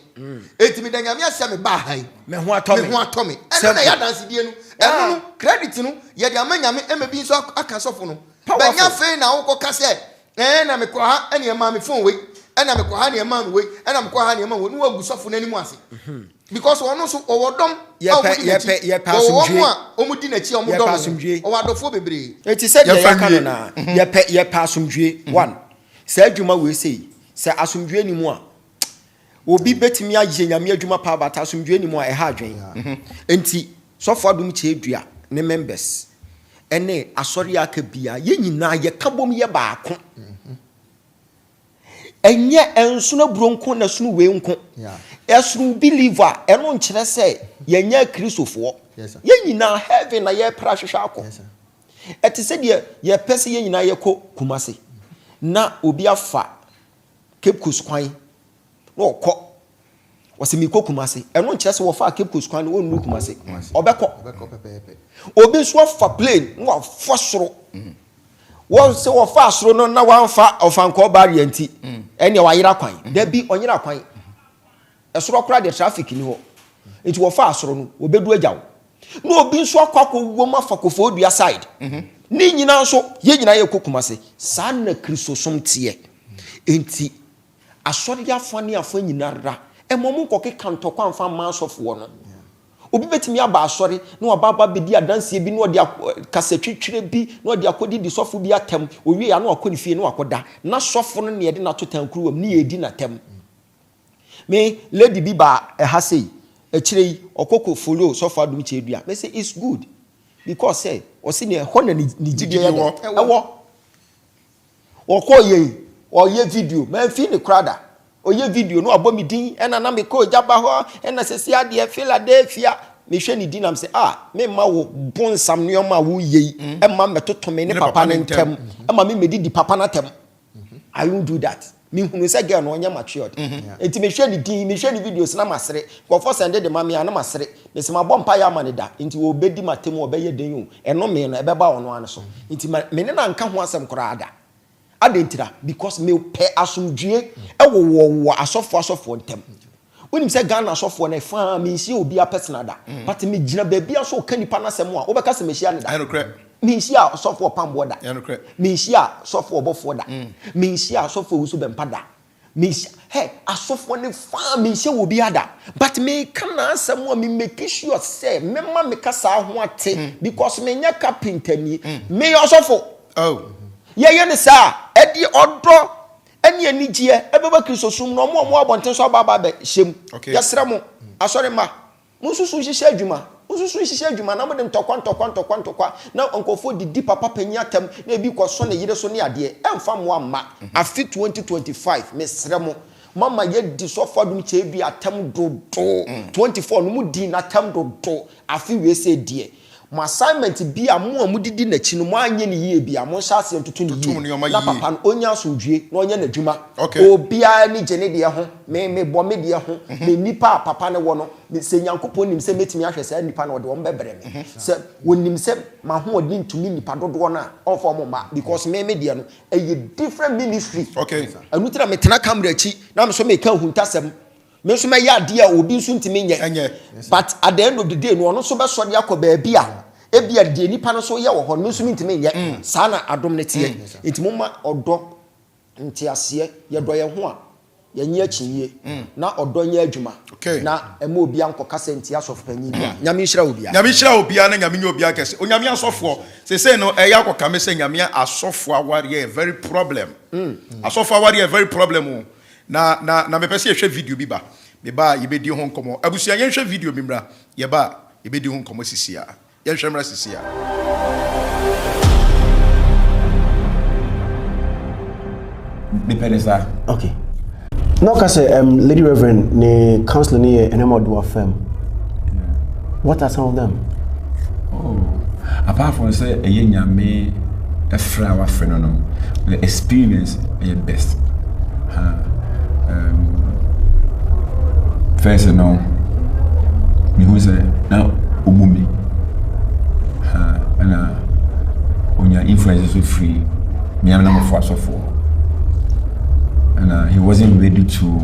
eti mi de nyame ase me ba han me ho atome enu na ya danse die no enu no credit no ye de ama nyame e me bi so aka sofo no ba nya fe na wo ka se na me kwa ha ene ma me phone we ena me kwa ha ne ma me we ena me kwa ha ne ma we no wagu sofo na nimu ase because ono so owodom ye pasumdwe omudi na chi omudom owadofo bebre eti se de ya kanu na ye pasumdwe one se adwuma we sei se asumdwe ni mu a obi betimi agye nyame adwuma pa bata asumdwe ni mu a ha adwen enti sofo adum che edua ne members ene asori aka bia ye nyina ye kabom ye baako enye enso na bronko na sunu we nko esunu believer eno nkyere se ye nya kristofo ye nyina heaven na ye pra hwehwe akọ eti se de ye pese ye nyina ye kọ kumase na obi afa Cape Coast kwan no kọ wasemi kọ kumase eno nkyere se wo fa Cape Coast kwan no wonu kumase obekọ obi so fa plane no afọ soro won se wo fa asoro no na wan fa ofanko barrier nti ene wa yira kwan da bi onyira kwan esoro kora de traffic ni ho nti wo fa asoro no obedu agyaw no obi nso akwakọ wo ma fa kofo odua side ni nyina nso ye nyina ye kokuma se sa na kristosom tie enti asoro ya fa ni afa nyina ra emom nkoke kanto kwa mfa ma asofo no obi betimi aba asori na obaba bedi adanse bi na odi kasatwitwire bi na odi akodi di sofo bi atem owie ya na akoni fie na akoda na sofo no ne ye de na totan kuruwam ni ye di na tem me lady bi ba ha sei akire okoko follow sofo adum che dua me say it's good because say o se ne ho na ni gidie ewo Oye video man fi ne krada oye video no abɔ me din ɛna na me ko Ogyaba hɔ ɛna sɛsi ade Philadelphia me hwɛ ne din am sɛ me ma wo bonsam ne ɔma wo yei ɛma metoto me ne papa ne ntem ɛma me medidi papa na tem I won't do that me hunu sɛ girl no ɔnyɛ matured enti me hwɛ ne din me hwɛ ne videos na masere kɔfɔ sende de ma me ana masere me se ma bɔ mpa ya ma ne da enti wo bedi matem wo bɛyɛ den o ɛno me no ɛbɛba ɔno an so enti me ne na nka ho asɛm koraa ada adentira because me pɛ asomdue ɛwɔ asɔfo ntem wonim sɛ Ghana asɔfo na fa me nsi obi a personal da but me gyina baabi aso o kanipa na sɛm a wobɛka sɛ me hia ne da me nsi a asɔfo Opambuo da me nsi a asɔfo obofo da me nsi a asɔfo wusu bempa da me nsi asɔfo ne fa me nsi obi ada but me kana asɛm a me make sure sɛ me ma me kasa ho ate because me nya carpenter ni me asɔfo ye ne sa edi odo eni anigye ebeba Kristosum no mo abonten so baba be hyem yesre mo asore ma mususu hihye adwuma na mo dem tokwa na onkofo didi papa panyi atam na ebi koso ne yire so ne ade emfa mo amma afi 2025 mesre mo mama ye di so fadum che bi atam dodo 24 no mu di na atam dodo afi we se die mo assignment bi amo amudidi na chi no mo anye ne yie bi amo hya ase ntutu ne yie na papa no onya asodwie na onye n'adwuma obia ni gene de ho me bo me de ho me nipa papa ne wo no se nyankopon nim se metimi ahwe se nipa na wo de wo bebre me se wonim se ma ho odi ntumi nipa dodo na onfo mo ma because me de no a different ministry anu tira me tena camera chi na me so me ka huntasem me so me ya de a obi nso ntimi nye but at the end of the day no ono so be so de akoba bia ebia de nipa no so ye wo ho me nso ntimi nye saa na adom ne tie ntimo ma odo ntiase ye do ye ho a ye nye achiye na odo nye adwuma na ema obi anko kasa ntia sof panyi bia nyame hira obia na nyame nye obia kese onyame asofo se no eya akoka me se nyame asofo aware very problem asofo aware very problem na me pese hwe video bi ba me ba yebedi ho nkomo abusia ye hwe video bi mra ye ba yebedi ho nkomo sisia ye hwe mra sisia me penesa okay no ka say Lady Reverend ne counselor ne enema do affirm what are some of them apart from say eye nyame efra wa freno no the experience is best first no me who say now umumi ana onya influence so free me am na for so for and he wasn't ready to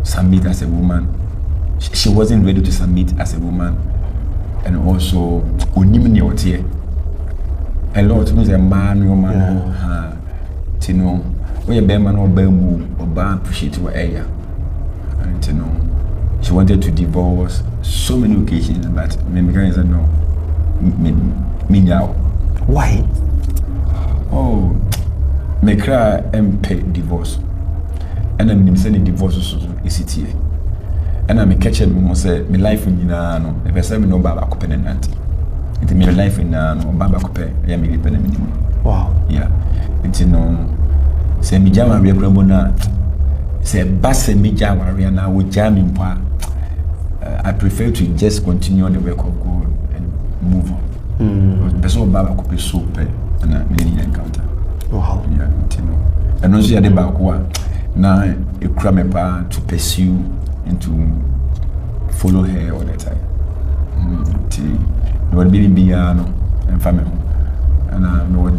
submit as a woman. She wasn't ready to submit as a woman, and also onimni otie. A lot means a man, woman, you know, we a man or bamboo or ban push it to her area, and you know, she wanted to divorce so many occasions, but me said no, me now. Why? Oh, me cry and pay divorce. And I'm sending divorce is it here. And I'm catching me say my life in no. If I say me no baba copenant. It my life in no baba copen. I am independent. Wow. Yeah. It's no. Say me jam we na. Say basse me jam we na we jam in pa. I prefer to just continue on the work of God and move on. But so baba copen so pe and I didn't encounter. Wow. Yeah. You know. And also the back one. Now a crime to pursue and to follow her all the time. No one be no and family. And no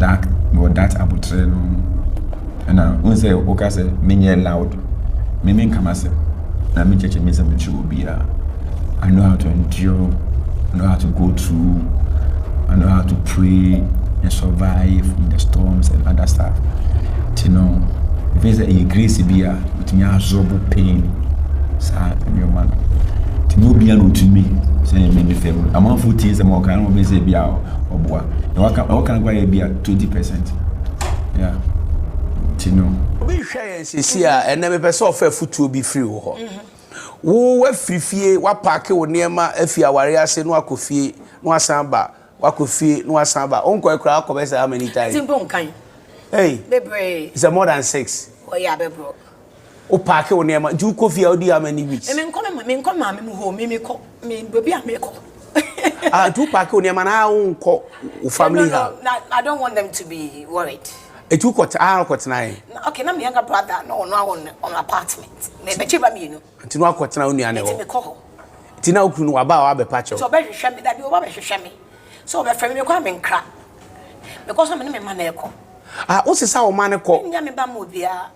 that about and I won't say okay say me loud. Me come as na me church me say me will be I know how to endure, I know how to go through, I know how to pray and survive in the storms and other stuff. You know. If it's a grace be with me absorb pain, sad and your man. To no be to me, saying maybe favor. Among 40 years, more can always be out or boy. How can I be at 20%? Yeah. To know. We share here and never person for food to be free. Wo free wa park wo niema afia ware ase no akofie no asamba wakofie no asamba onko ekra akobesa how many times simple nkan Hey. Bebre. It's more than 6. Oh yeah, bebro. O park on near my do coffee how how many weeks? Me come home, me ko, me baby me ko. Ah, do park on near man own family No, I don't want them to be worried. E tu got nine. Okay, na me younger brother no on apartment. Me be chiba me no. Nti no akot na oni ane Ti ho. me ko. Ti na okunu no aba wa be pacho. So be hwehwe me da bi o ba be hwehwe me. So be frɛ me kwa me nkra. Because I'm me man na ekɔ. Ah, o se sa o man ko. Nya me ba mo bia.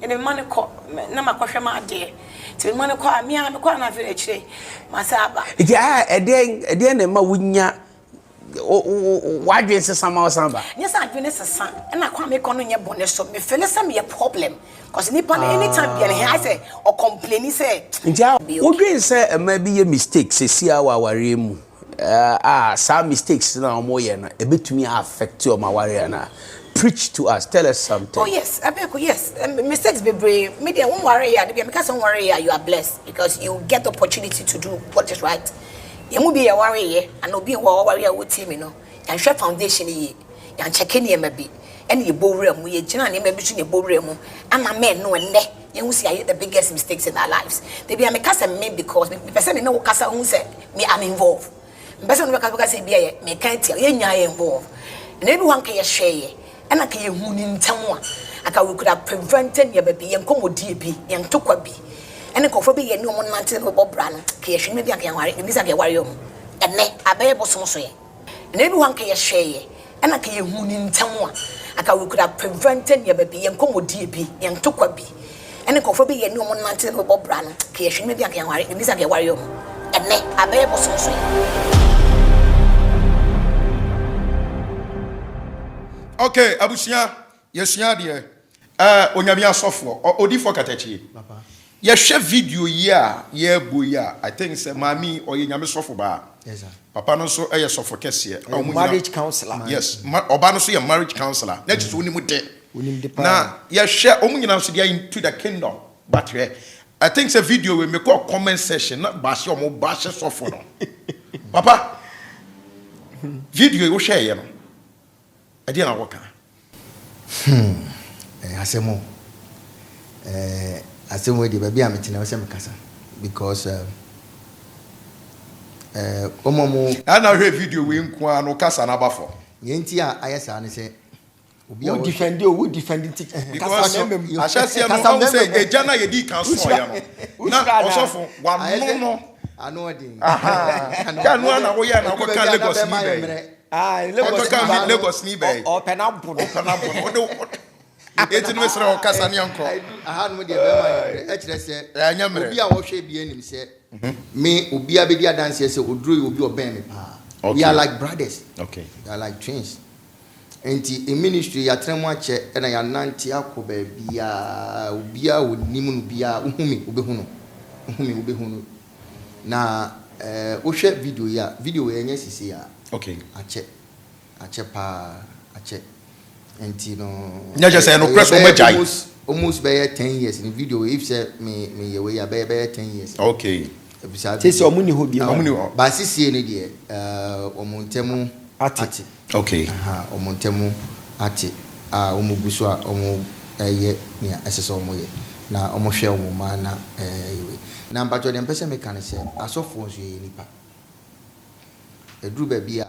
Ene man kɔ na makɔhwɛ ma ade. Ti man kɔ a me a me kɔ na afere akyire. Ma sa aba. Iti eden na ma wunya wadwen se sama o samba. Yes, I do necessary. And I can't make on your bonnet so me feel some a problem. Because anytime I say or complain, he say, Wadwen say maybe a mistake, say see our worry mu. Some mistakes na mo ye na e betumi affect your ma worry na. Preach to us, tell us something. Oh yes, yes. Mistakes be brave. Me dey won't worry ya, because don't worry ya, you are blessed because you get the opportunity to do what is right. You will be a warrior and no be a warrior with him, you know. And share foundation ye, and check any maybe. And you bow room, we generally maybe between your bow room. And my men know and ne, you will see the biggest mistakes in our lives. They be a cousin me because me person know Casa who said me I'm involved. Person because say be a me can't tell you involved. And everyone can share and I can you in town. I could have prevented your baby and come with DB and took a bee. And the coffee be a new one mantle with Bob Brown, Kish, maybe I can worry, and this I can worry. And ne, I bear bosom say. And everyone can share, and I can you in town. I could have prevented your baby and come with DB and took a bee. And the coffee be a new one mantle with Bob Brown, Kish, maybe I can worry, and this I can worry. And ne, I bear bosom say. Okay, Abusia, yes, dear. Onyamia software, or Odi for Katachi. You share video yeah boya. I think say mommy or Yami software bar. Yes, sir. Papa no so a software case Marriage counselor. Yes, Obano so a marriage counselor. Next to Unimute. Now, you share Omunam into the kingdom. But I think the video will make a comment session, not bash your more bash software. Papa, video you share, you know. I didn't work. Asemo. Asemo di baby ametina we sem kasa because omomo ana hwe video we nko no kasa na bafo. Yenti a ayesa ne se obi o defend you we defend it because ashase no say eja na ye di kan so ya no na osofo wa no ano odin ka no na wo ya na ko kan Lagos ni be Lagos ni be o penampo Eti no mesra o kasa ne anko aha no de be ma e kire se obi a wo hwe bi anim se me obi a be di adanse se oduro obi oben me pa we are like brothers. Okay, we are like twins. Enti in ministry ya tremu ache na ya nanti akoba bia obi a wonimu no bia uhumi obehunu na wo hwe video ya nya sisi ya okay ache pa enti no nya just say no press o majai almost by 10 years in video if say me ye we ya by 10 years. Okay, say so omuni ho bi ba sisi ne de omontemu ati okay omontemu ati omuguso a omo ye me aseso omo ye na omo hwe omo ma na na mpacho dem pese me kan se asofo nso ye nipa edru ba bia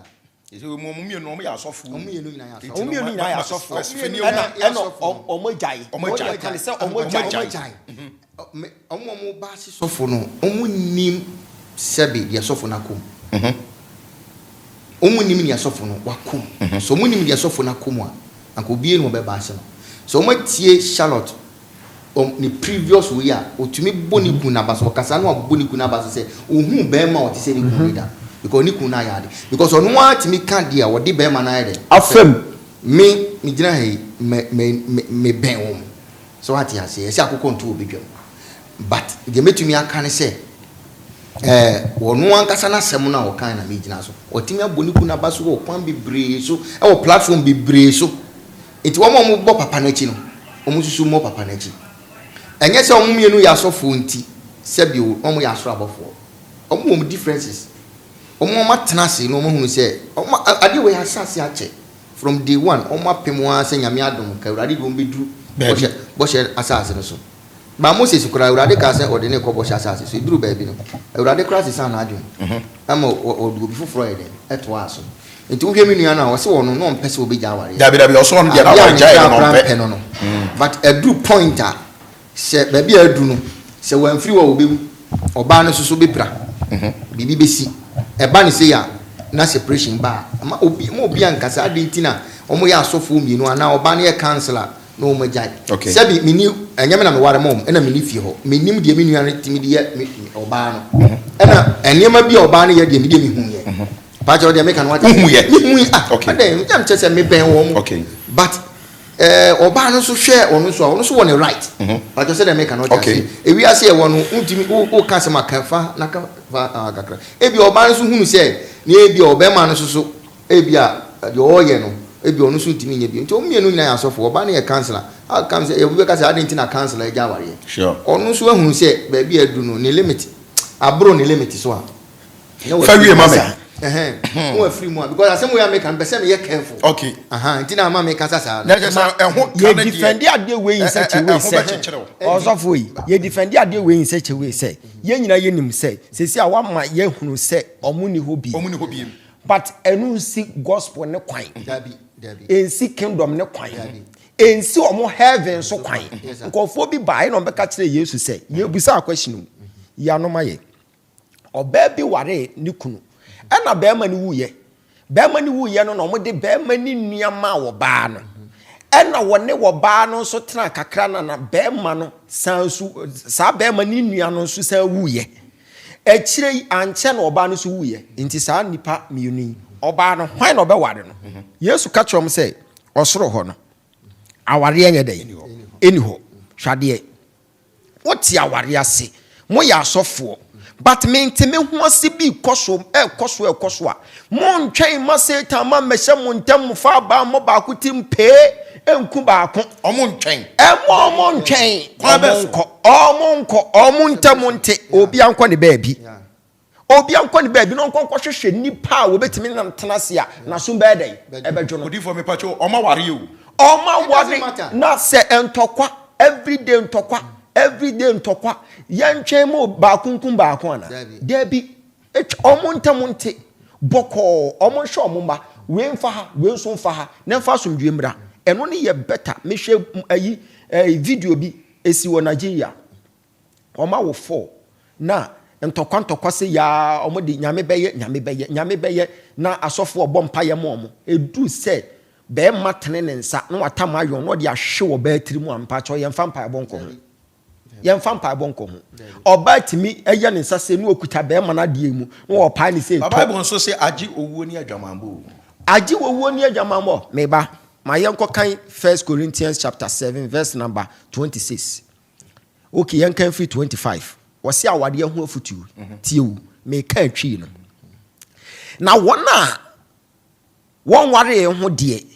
Iso mo mumie no mo ya asofo omumienu nyina ya asofo omumienu nyina ya asofo eno omojai kan se omojai omo ba si sofo no omo nim sebe ya sofo na kom omo nim ni asofo no wakom so omo nim ni asofo na kom a anko bie no be ba se no so omo tie Charlotte ni previous way a otumi boni ku na ba so kasa no aboni ku na ba so se ohun be ma o ti se ni ku leader because ni ku na yade because onu atimi kan dia wo de be ma na yade afem me gina he me ben wo so what ya say se akoko nto obedwam but de metumi aka ne se wonu ankasa na sem na wo kan na me gina so otimi aboni ku na ba so wo kwan bebre so e wo platform bebre so enti wo mo bo papa na chi no o mo susu mo papa na chi enye se o mo mienu ya so fo nti se bi o mo ya so abofo o mo differences o mo matena se no mo hunu se ade we asase ache from day one omo apemwa se nyame adom ka urade do mbedu boshe asase no so ba Moses kura urade ka se ode ne ko boshe asase so iduru ba bi no urade kura se san na adwen ama odu bi foforo ede eto aso enti wohwe mi nua na wo se wo no no mpese obegya aware dabi oso no dia na aware jai no no but a do pointer se ba bi adu no se wan free wo obewu oba no so bepra bibi besi eba ne se ya na separation ba ama obi ankasa adentina omo ya asofo mienu ana oba ne counselor no mo jai sebi mini enyame na me ware mom na mini fi ho minim de menu an timi de oba no na enema bi oba ne ye de mi de mi hu ye pa jo de me kan wa hu ye okay then jam chese me ben wo mo but oba no so hwe ono so won right pa jo se de me kan wa okay e wi ase e wo no ntimi o ka se makafa na ka kakra e bi oba no so hunu se na e bi obema no so e bi a de oye no ebi onu so ntimi nya bi nti o mienu nyina asofo oba na ye counselor come say e bi ka say adentina counselor e ja ware sure onu so ahunu say ba bi adu no ne limit abro ne limit so a fa wie mama mo free mo because asem we make am person ye careful okay nti na mama ka sasa na je say ehwo ye defend ade we in such a way say osofo yi ye defend ade we in such a way say ye nyina ye nim say sesi a wa ma ye hunu say omuni hobi but enu si gospel ne kwan ensi kingdom ne kwan ensi omo heaven so kwan nkofo bi bae no beka kire Yesu say ye busa question ya no maye oba bi ware ni kunu ena be ma ni wuye no no mo de be ma ni nuama wo ba no ena wone wo ba no so tena kakra na be ma no sansu sa be ma ni nua no so sa wuye echire anche na oba no so wuye nti sa nipa miuni oba no hwan na oba ware no Yesu ka chom say osoro ho no aware enye dey eniho hwade woti aware ase mo ya asofo but me nteme ho ase bi koso a mo ntwen ma Satan ma mehye mo ntam fa ba mo ba ko timpe enku ba ko omo ntwen omo ntwen omo ntam nte obi anko ne baabi no nko hwehwe nipa a obetimi nam tenase a na so be dey ebejo no odifo me pacho omo ware o omo ware na se entokwa everyday ntokwa yantwen mo ba kunkum ba ko ana dabi omo ntam nte boko omo hwe omo ma we mfa ha we nso mfa ha na mfa so ndwemra eno ne ye better me hwe ayi video bi esi wo Nigeria oma wo 4 na ntokwa se ya omo de nyame beye na asofo obọ mpa ye mo omo edu se be matene ne nsa na watam ayon no de ahwe wo ba tiri mu ampa cho ye mfa mpa bonko ho oba timi eye ne nsa se no okuta be ma na de mu na wo pa ni se Bible nso se agi owuo ni adwamambo meba ma yenko kan 1 Corinthians chapter 7 verse number 26 okay yenkan free 25 wose awade ho afutu tiewu me kan twi no na wona won ware ho de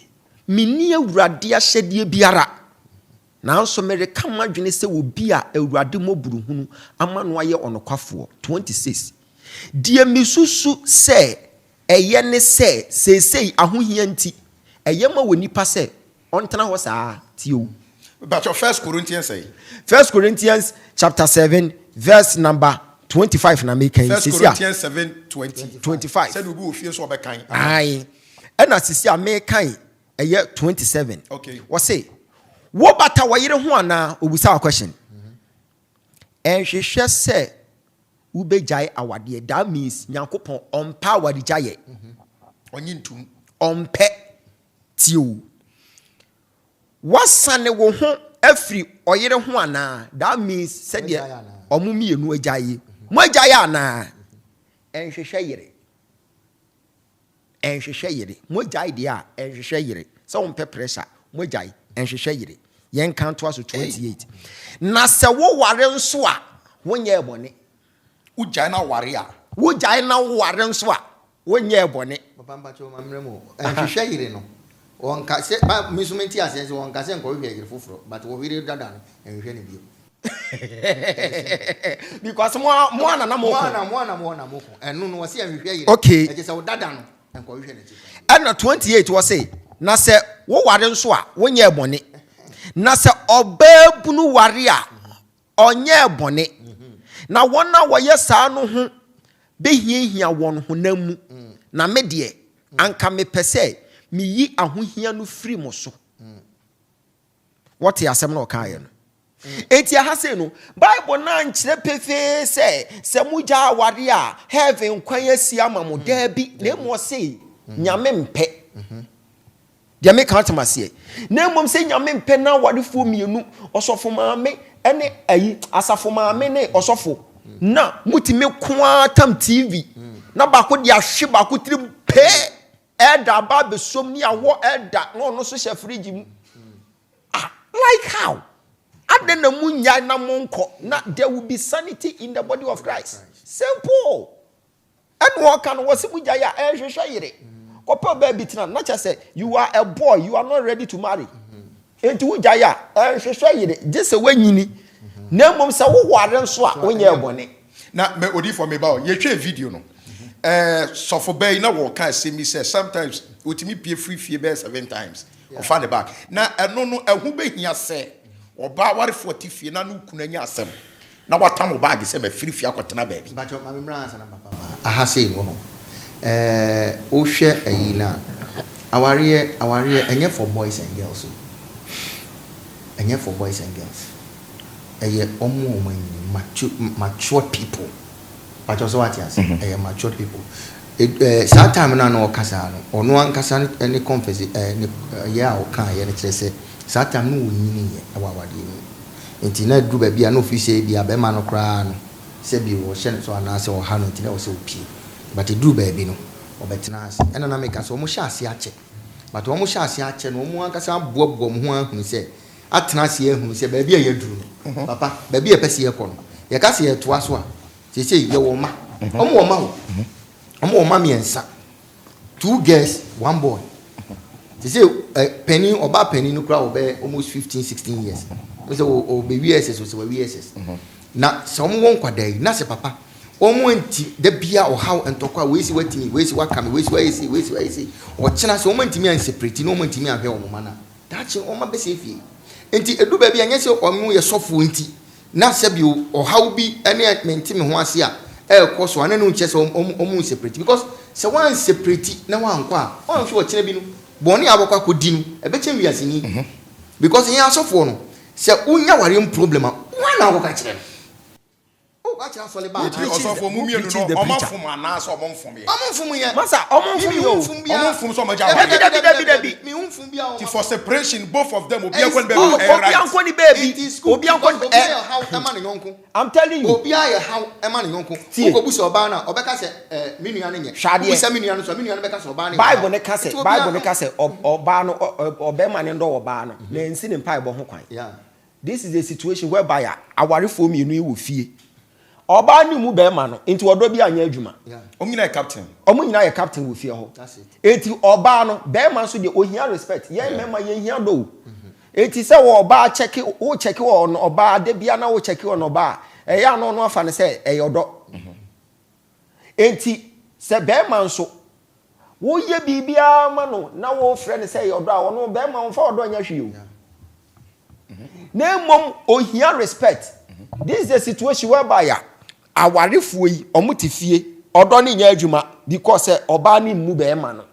mini awurade ahyede biara na nso mere kama dwene se wo bi a awurade moburu hunu ama no aye onokwafo 26 die misusu se eye ne se sesei ahohia nti eye ma woni pa se ontena ho saa tiewu but your 1 Corinthians say 1 Corinthians chapter 7 verse number 25 na make 1 Corinthians 7:25 said we go fie so obekan ai ena sisi a make kan eye 27 okay what say wo bata wayire ho ana obusa question enhwehwe se ubejai awade that means nyankopon ompa awade jaye onyi ntum ompe tiu wasane wo ho afri oyire ho ana that means said ye omumienu ajaye mo ajaye ana enhwehwe yire mo jaye dia enhwehwe yire so ompe pressure mo jaye enhwehwe yire yen kan to aso 28 na se wo ware nso a wonye ebone ujaye na ware nso a wonye ebone papa mbacho mamremo enhwehwe yire no wonka se ba misumenti asense wonka se nko hwe yire foforo but wo hire dada no enhwehwe ne bio because mo na mo enu no wase enhwehwe yire okay e je se wo dada no enko hwe ne ti and 28 was say na sɛ wo ware nso a wonyɛ bɔne na sɛ ɔbaa bunu ware a ɔnyɛ bɔne na wɔn a wɔyɛ saa no ho behiahia wɔn honam mu na me deɛ anka mepɛ sɛ meyi ahohia no firi mo so wɔte asɛm na ɔkaeɛ no enti aha sɛ no Bible na nkyerɛ pefee sɛ mogya aware a heaven kwan asi ama mo daa bi na mmɔ se nyame mpɛ deɛ meka atem aseɛ na mmom sɛ nyame mpɛ na awarefoɔ mmienu ɔsɔfo maame ne ayi asafo maame ne ɔsɔfo na mutimi koa tam TV na baako de ahwe baako tirim pee ɛda ba besom ni awɔ ɛda na ɔno so hyɛ fridge mu like how adena munya na monko na there will be sanity in the body of Christ. Simple. And what can was muja ya ehwehwe kopa baby tina na cha say you are a boy, you are not ready to marry. Enti wuja ya ehwehwe yire just wanyini. Na mom say wo ware nso a wonye bone. Na me odi for me ba ye hwe video no. So for bay na wo kan say me say sometimes utimi pie free fie be 7 times. Or find the back. Na eno no ehu be hia say oba ware 40 fie na no kuna nya asem na watam bag se be free fie akotena baabi ba jo ma me mra ansa na papa aha sei wo no o hwe ayi na aware enye for boys and girls enye for boys and girls eye omo mature people ba jo so what ya say eye mature people saa time na no kasa no ono ankasa ne confess ya o kan ye ne kire se saa time no wonyini ye awawade ni enti na du ba bia no fi se bia be ma no kra no se bi wo hye ne so ana se wo ha no enti na wo se opie but du ba bi no obetena ase ena na make so mo hye ase ache but wo mo hye ase ache no mo ankasa aboaboa mo ho ahunu se atena ase ahunu se ba bia ye duru no papa ba bia pese ye kɔ no ye ka se ye toa so a se ye wo ma omo wo ma ho omo wo ma miensa 2 girls 1 boy. They say penny or bad penny no crowd almost 15-16 years. We say oh baby years so we years. Na someone kwa day na se papa. Omo enti de bia or how and talk we see wetin we see what come we see or china so omo enti me an separate no omo enti me ahwe omo mana. That che omo be say fie. Enti edu ba bia nya se omo ye sofo enti na se bi or how bi ene menti me ho ase a course one no nche se omo separate because se one separate na wan kwa on hwe o china bi no boni abokwa kodi no ebechem wiase ni because yen asofo no se unya ware problem a wan abokwa kire o ba kira so le ba asofo mu mienu no omafom ana so omfom ye omfom ye masa omfom so maja dabi mi umfom bia o for separation both of them obi akon be obi anko ni baby obi anko how ema ne yonko I'm telling you obi aye how ema ne yonko ko buso oba na obeka se minua ne nye buso minua no so minua no beka se oba ne Bible ne ka se oba no obema ne ndo oba no na nsi ne mpa ebo ho kwan. This is a situation whereby awarefo mienu yi wo fie oba ni mu be ma no enti odo bi anya adwuma omnyina captain wo fie ho enti oba no be ma so de ohia respect ye mema ye hia do enti se wo oba check wo no oba de bia na wo check wo no oba ya no no afa ne se eyodo enti se be ma nso wo ye bibia ma no na wo frɛ ne se eyodo a wo no be ma wo fa odo anya hwe o na mom ohia respect. This is a situation whereby awarefo yi omutifie odo ne nya adwuma because oba ni mu be ma no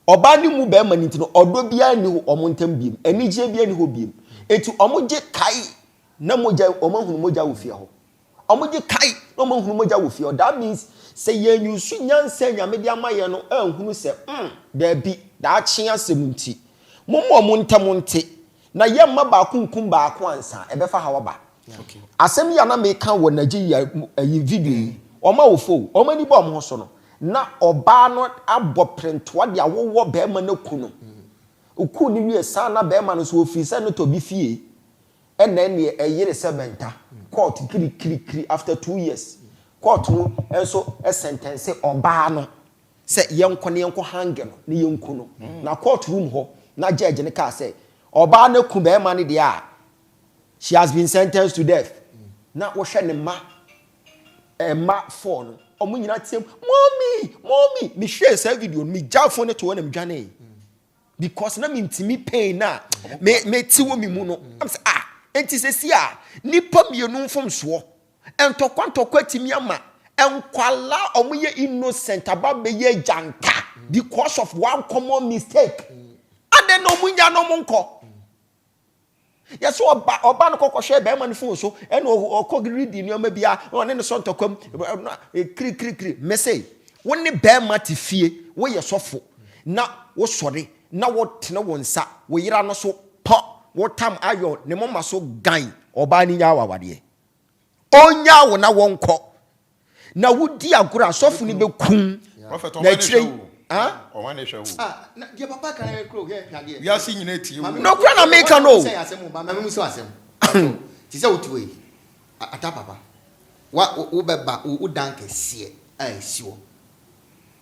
oba ni mu be ma ni ntino odo bia ni omontam biem anigye bia ni ho biem eti omugye kai na moja omahunu moja wo fie ho omugye kai na omahunu moja wo fie. That means say yen you su nyansa nyame dia maye no anhunu se da bi da akye asemunti mommo omontamonte na yemma ba kunkum ba ko ansa ebefa hawa ba. Okay. Asem ya na meka wo Nigeria yi video oma wo fo oma ni bo mo so no na oba no aboprentoa de awowo be ma na kunu oku ni wie sa na be ma no so ofisa no to bi fie ena ne eyire sebenta court kiri after 2 years court no enso sentence oba no se yenko hange no ne yenku no na court room ho na judge ne ka say oba na ku be ma ne de a she has been sentenced to death. Na wo hwe ne ma phone omo nyina tem mommy me share this video me ja phone to when am dwane because na me pain na me ti wo mi mu no am say enti se si nipa mienu mfom so entokwa timi ama enkwala omoye innocent about ye janka because of one common mistake ade no munya no monko yes oba no kokoshe be man fun so ene okogiri di nioma bia one ne so ntokwam kri me say woni be ma ti fie wo ye sofo na wo sore na wo tene wo nsa wo yira no so po wo tam ayo ne mama so gan oba ni nya awawade onya wo na wonko na wudi agora sofo ni be kun na kire o wan e hwe wo na dia papa kan e kro ge hwade we are seeing na tie wo no kra na make no say asem ba mama so asem ti say otuwe ata papa wo beba wo dan kese siwo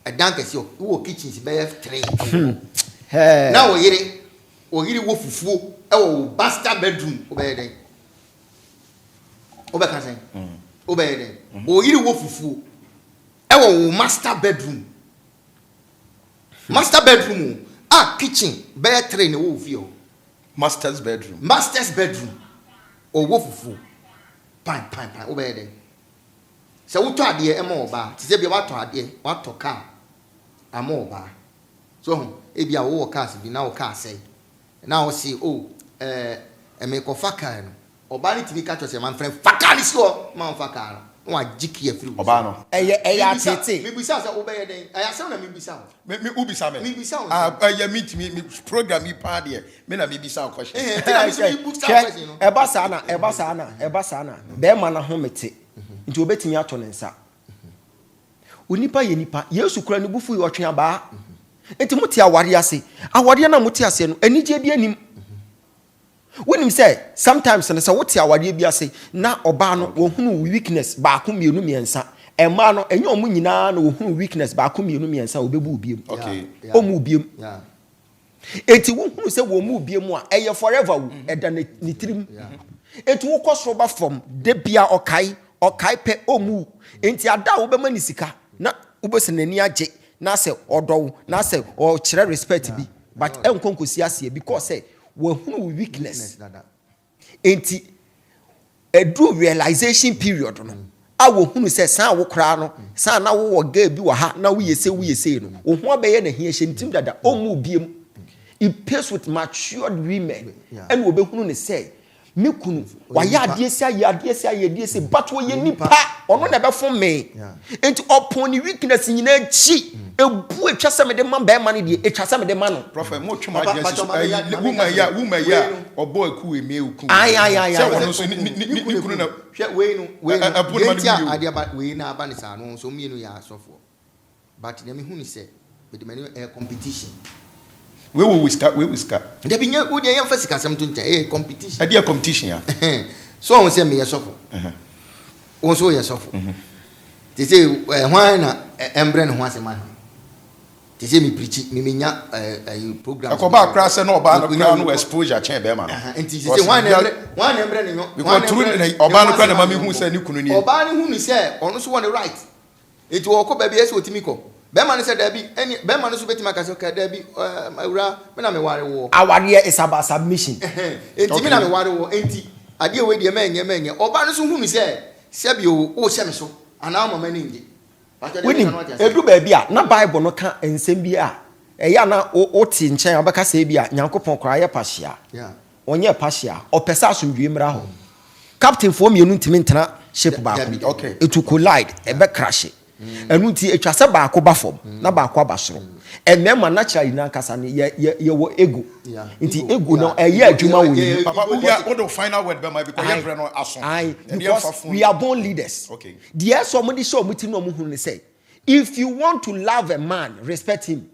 a dan kese wo kitchen si be 3 na wo yire wo fufuo e wo master bedroom wo be den wo be kan say wo be den wo yire wo fufuo e wo master bedroom kitchen be 3 ne wo fie master's bedroom o wo fufuo pan wo be den se wo to ade e ma oba ti se bia wa to ade wa to car ama oba so e bia wo cars bi na wo car say na wo see me ko faka no oba ni timi ka cho se man friend faka ni so man faka no wa jiki e free oba no eya tete me bisa se wo be den eya se na me bisa me ubisa me me bisa ya meet me program yi pa de me na me bisa question eba sana be ma na ho mete nti obetimi ato ne nsa onipa ye nipa yesu kura ne bufu yo twen aba enti muti aware ase aware na muti ase no anije bi anim wonim say sometimes na say wote aware bi ase na oba no wo hunu weakness ba ko mienu miensa ema no enye omu nyina na wo hunu weakness ba ko mienu miensa obebu ubiem okay omu ubiem enti wo hunu say wo mu ubiem a eye forever wo eda ne tirim enti wo kosoro ba from de bia okai pe omu enti ada wo be mani sika na wo be senani age na say odowo na say o kire respect bi but enkonkosi ase because say wo hunu weakness enti edu realization period no a wo hunu say san wo kra no san na wo ga bi wa ha na wo yese no wo ho be ye na hie hye ntim dada omu biem it pays with matured women and wo be hunu ne say me kunu wa ya ade esi but wo ye nipa ono na be fon me enti upon the weakness nyina chi ebu etwase me de man be man de etwase me de man no prophet mo twema ade esi woman ya obo aku eme oku ai se wono so ni kunu na hwe we no enti ade aba we na aba ne sa no so mienu ya asofo but na me hunu se be de many competition we will whisker there be new dey yan fasika sam to ntia competition ade competition ya so on say me yesofo on so yesofo they say why na embre no ho asema they say me preach me nya program akoba akra se no oba no kra no exposure chen be ma no and they say why na embre no because true oba no kra na mami hu se ni kunu ni oba ni hu ni se ono so one right it wo ko ba bi ese otimi ko be man say Dabi any be man so betima ka say okay Dabi awura me na me ware wo aware is about submission enti me na me ware wo enti ade we de menye oba no so hu mi say bi o hye me so ana mama ni nge wini edu ba bia na bible no ka ensem bi a eya na o ti nchen obeka say bi a nyankopon kra ye pahia onye pahia opesa asomdwe mra ho captain fo mienu ntimi ntena ship ba ko okay it will collide ebe crash enu ti etwase ba ko ba fom na ba ko abasoro emema naturally na kasa ne ye wo ego nti ego no eye adwuma wo yi papa what the final word be my because you brand no aso because we are born leaders okay the somebody show muti no mu hu say if you want to love a man respect him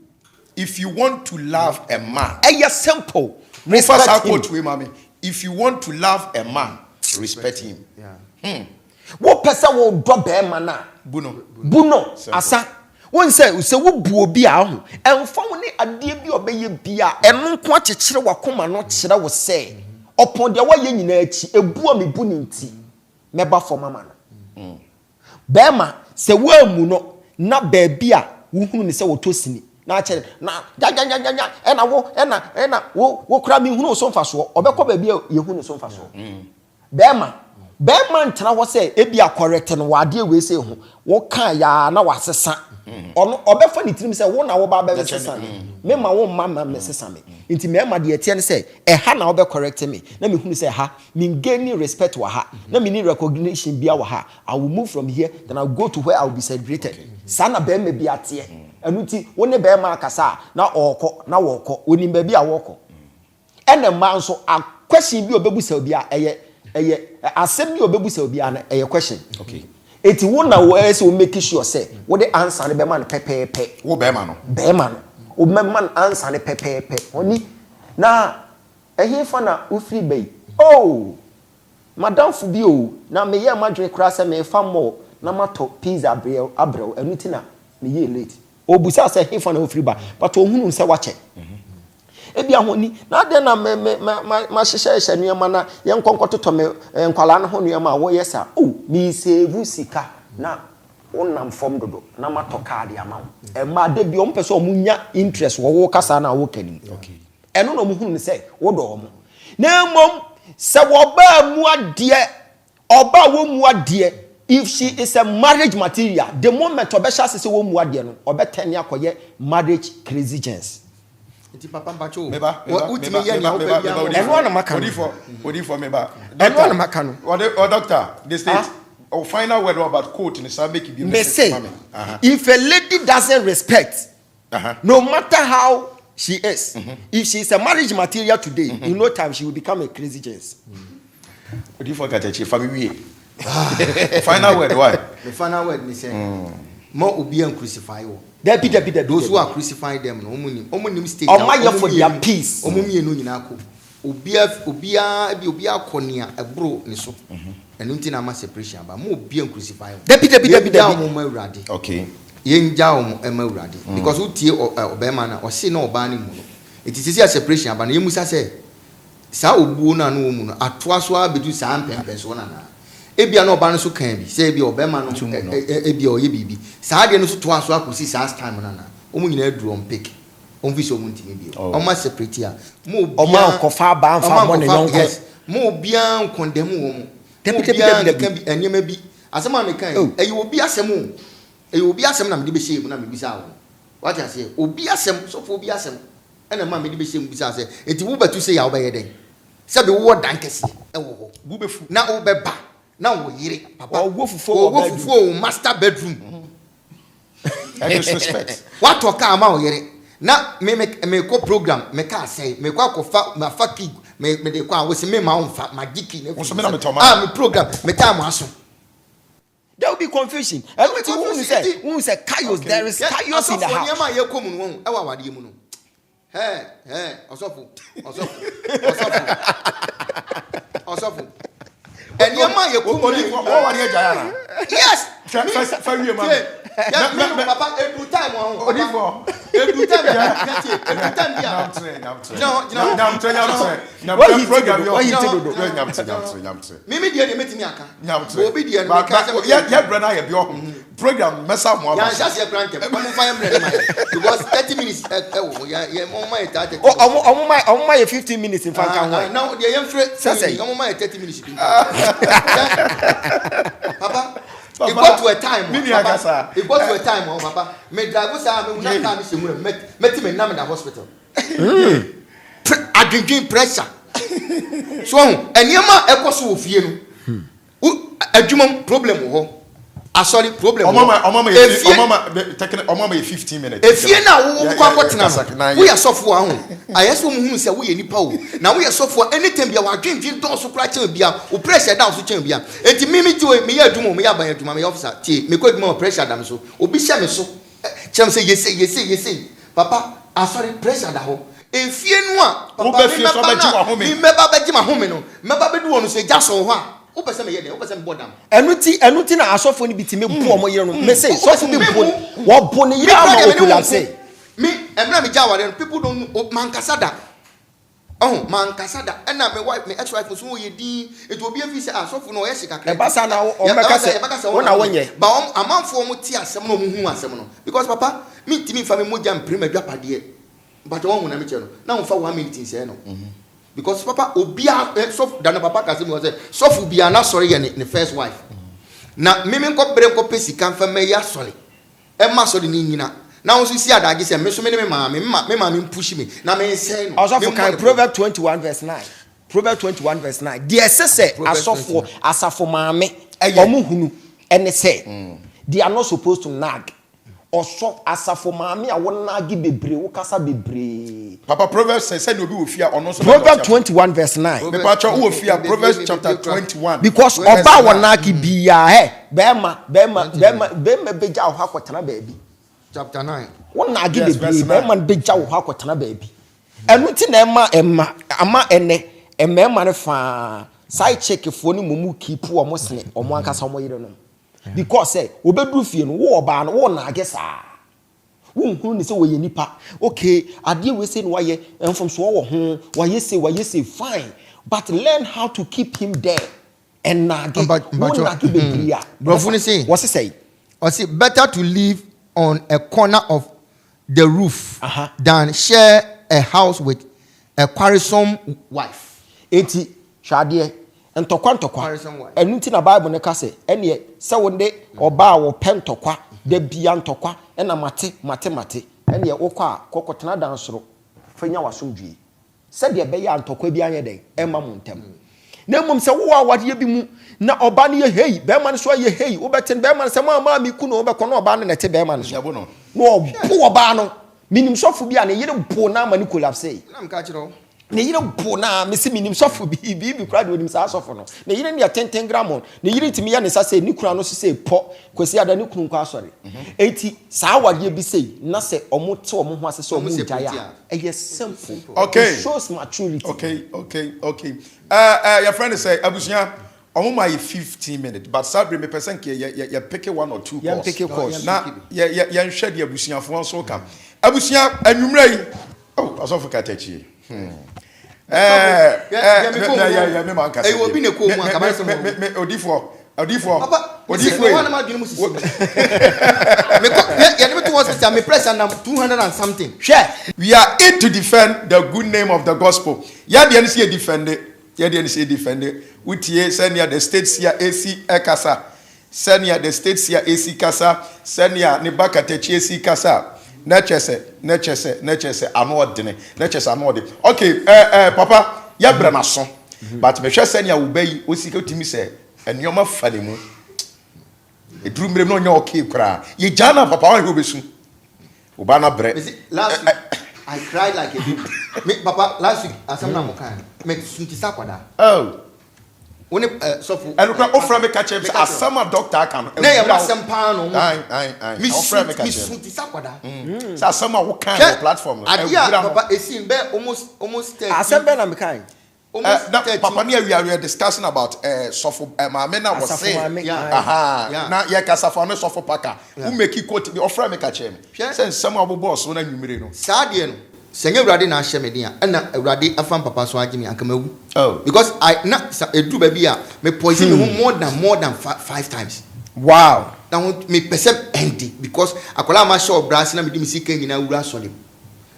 if you want to love a man simple respect him if you want to love a man respect him wo pesa wo do be man na buno asa won say se wo bu obi a ho emfa wo ne ade bi obeye bia eno nko akekere wakoma no kire wo say opon de waye nyina achi ebu amebu ne nti meba for mama no be ma se wo amu no na ba bia wo hunu ne se wo tosini na che na ja ena wo kra mi hunu so mfa so obekọ ba bia ye hunu so mfa so bema ntena ho se e bia correct no wade we se ho wo kan ya na wasesa ono obefa ni tirim se wo na wo ba be sesa me ma wo mama me sesa me nti me ma de etie ne se e ha na wo be correct me na me hunu se ha me gain respect wa ha na me need recognition bia wa ha. I will move from here, then I'll go to where I will be celebrated. Sana be me bia tie enu ti wo ne be ma akasa na okọ na woko oni be bia woko ene ma nso a question bi obebusa bia eye asem bi obebusa bia na eye question. Okay. Eti wo na wo ese o make sure say wo the answer ne be man pepepe wo be ma no o man answer ne pepepe oni na ehe fa na wo free bay oh madam fu bi o na me ye madwe kra say me fa mo na mato pizza abrel enu ti na me ye late obusa say he fa na wo free ba but ohunu say wache ebi ahoni na de na ma hyehyehye nuema na ye nkonkototo me nkwala no ho nuema wo yesa oh mi save sika na wonam fom dodo na mato card ya mawo e ma de bi o mpese o munya interest wo kasa na wo kanim okay eno no muhunu ne say wo do mo na mom se wo ba mu ade oba wo mu ade if she is a marriage material the moment obesha se wo mu ade no obetani akoye marriage crazy gens. Iti papa mbacho meba utimi ye nya opa bia eno na maka odi for meba eno na maka no o doctor the state or final word about quote in some make be me say if a lady doesn't respect no matter how she is if she is a marriage material today in no time she will become a crazy gens. Odi for kachechi family final word why the final word me say more obi and crucify you. Those who are crucifying them no omunim state for their peace omumie no nyina ko obia konia ebro ni so enu nti na ma separation ba mo obi and crucify you. Okay yenja o ma urade because utie obema na o se na oba ni mu no etitisi separation ba na yemusa se sa obuo na no mu no atoa so abedu sa ampempe so na na ebia no oba no so kan bi se ebia obema no ebia oye bibi saa de no so to aso akosi saa time na na omu nyina aduru on pick on fi so mu ntimi bi o ma separate a mo bia kofa ba amfa mo ne yonko mo bia condemn wo mo kan bi anyema bi asema me kan eyi obi asem na me de be shey mu na me bisa wo what I say obi asem so for obi asem ena ma me de be shey mu bisa say enti wo batu say ya wo be ye den sabe wo dan kese e wo ho bu befu na wo be ba na wo yire papa wo fufu master bedroom and disrespect what talk am ma wo yire na me ko program me ka say me ko akofa ma fa pig me de ko wo se me ma onfa magiki na me program me time aso. There will be confusion. Everything who say chaos, there is chaos in the house. Nyama ye komu no e wa wade mu no. Osofu. Nyama ye komu ni o wade ajaya. Yes. Fa wie ma. Ya me papa edu time on. Odifo. Edu time ya. Edu time ya. No, program yo. Mimi die metimi aka. Obi die no ka say ya brother ya bi o program mesa mo ya just ya grant em mo fa em ready man because 30 minutes ya mo ma 30 omo ma 15 minutes in fact kan ho now the yam free say omo ma 30 minutes papa it got to a time it got to a time papa me drive say me una time se mu meti me nam da hospital adwindwin pressure so eniema ekoso ofie no adwuma problem ho sorry problem omama 15 minutes efie na wo kwa kwotena no wo ya sofo ahu ayeso mu hu se wo ye nipa wo na wo ya sofo anytime bia wadwendwen don so kra chen bia wo pressure down so chen bia enti mimi ti me ya adwuma me ya ban adwuma me officer tie me ko adwuma pressure dam so obi hye me so chem say yesi papa sorry pressure da ho efie no a papa me meba baji ma home no meba bedu wonu se jaso ho a o pese me ye de o pese me bodam enuti na asofo ni bitime bu omo yire no me say sofo bi bu wo bu ni yire ama okula say me emra me jaware no people don't mankasada mankasada na me wife me ex wife so ye din eto obi afi say asofo no o ye sikakra e basa na o meka say wona wonye ba amanfo mo ti asem no mo hu asem no because papa me timi fa me moja mprim adwapade but one wona me che no na won fa 1 minute say no because papa obia so dan papa ka say me say so fu bia na sorry ye ne first wife na me nko bere nko pesi kan fa me ya sorry e ma sorry ni nyina na won so si adage say me so me me push me na me say no also for Proverbs 21 verse 9 Proverbs 21 verse 9 the say asafo maame omo hunu ene say they are not supposed to nag also asafo maame a won nag bebre wo kasa bebre papa Proverbs say no be ofia ono so Proverbs 21 verse 9 me pa cho wo ofia Proverbs chapter 21 because oba won nag bia bema beja wo akotena baabi chapter 9 won nag bebre bema beja wo akotena baabi enu ti na ama ene emema ne fa side check fo ni mumu keep wo mo sene omo ankasa omo yire no because say obedu fie no wo oba no wo na agesa wo hu ni say wo ye nipa okay ade we say no waye enfom so wo ho waye say fine but learn how to keep him there and na get bebriya bro ni say what say or say better to live on a corner of the roof than share a house with a quarrelsome wife. Eti shade ntokwa enu ti na Bible ne ka se ene se wonde oba wo pentokwa da bia ntokwa na mate ene wokwa kokotena dan soro fanya wasomdwie se de be ya ntokwa bi anye den ema mu ntem na mum se wo awade bi mu na oba ne ye hei be man so ye hei wo beten be man se ma mi ku no be kono oba ne te be man so no oba no minim sofu bi ane yire bo na mani collapse na mka kiro ne yire bo na mesi minim sofu bi kura de onim sa sofu no ne yire ne 10 gram ne yire timi ya ne sa se ni kura no so se po kwesi ada ne kunu kwa asore enti sa awade bi sei na se omo te omo ho ase se omo jaya eye simple okay it shows maturity okay your friend say abusuya omo my 15 minutes but sabre me person ke ya pick one or two calls na ya nhwe de abusuya fo so kam abusuya anwumra yi asofu katachi me man ka say e obi ne ko mu akaba se me odifo wana ma dwene mu sisi me ko ya ne to hospital me press and 200 and something share we are in to defend the good name of the gospel ya de say defend utie senior the states here AC kasa senior the states here AC kasa senior ne bakatachi AC kasa na chese anodene na chese anode okay papa ya bra na so but me hwe senior wo bayi osika timi se enioma fale mu eduru mrem no nya okay kra ye jana papa wan ho besu oba na bre last week I cried like a baby. Me papa last week asamna mo kan me sunti sakwada woni so fu and we offer me catch him asama doctor kan na ya masem pa no me offer me catch him sunti sakwada so asama wo kan platform adia papa esin be almost asembe na me kan papa we are discussing about sofo mamena was saying na ya kasafo no sofo paka who make you quote me offer me catch him say some of boss so na nwumire no saade no senye urade na ahye me dia na urade afam papa so agime akamawu because I na edu ba bia me poison me more than 5 times wow now me person ending because akola ma show brass na me di misika nyina wura sole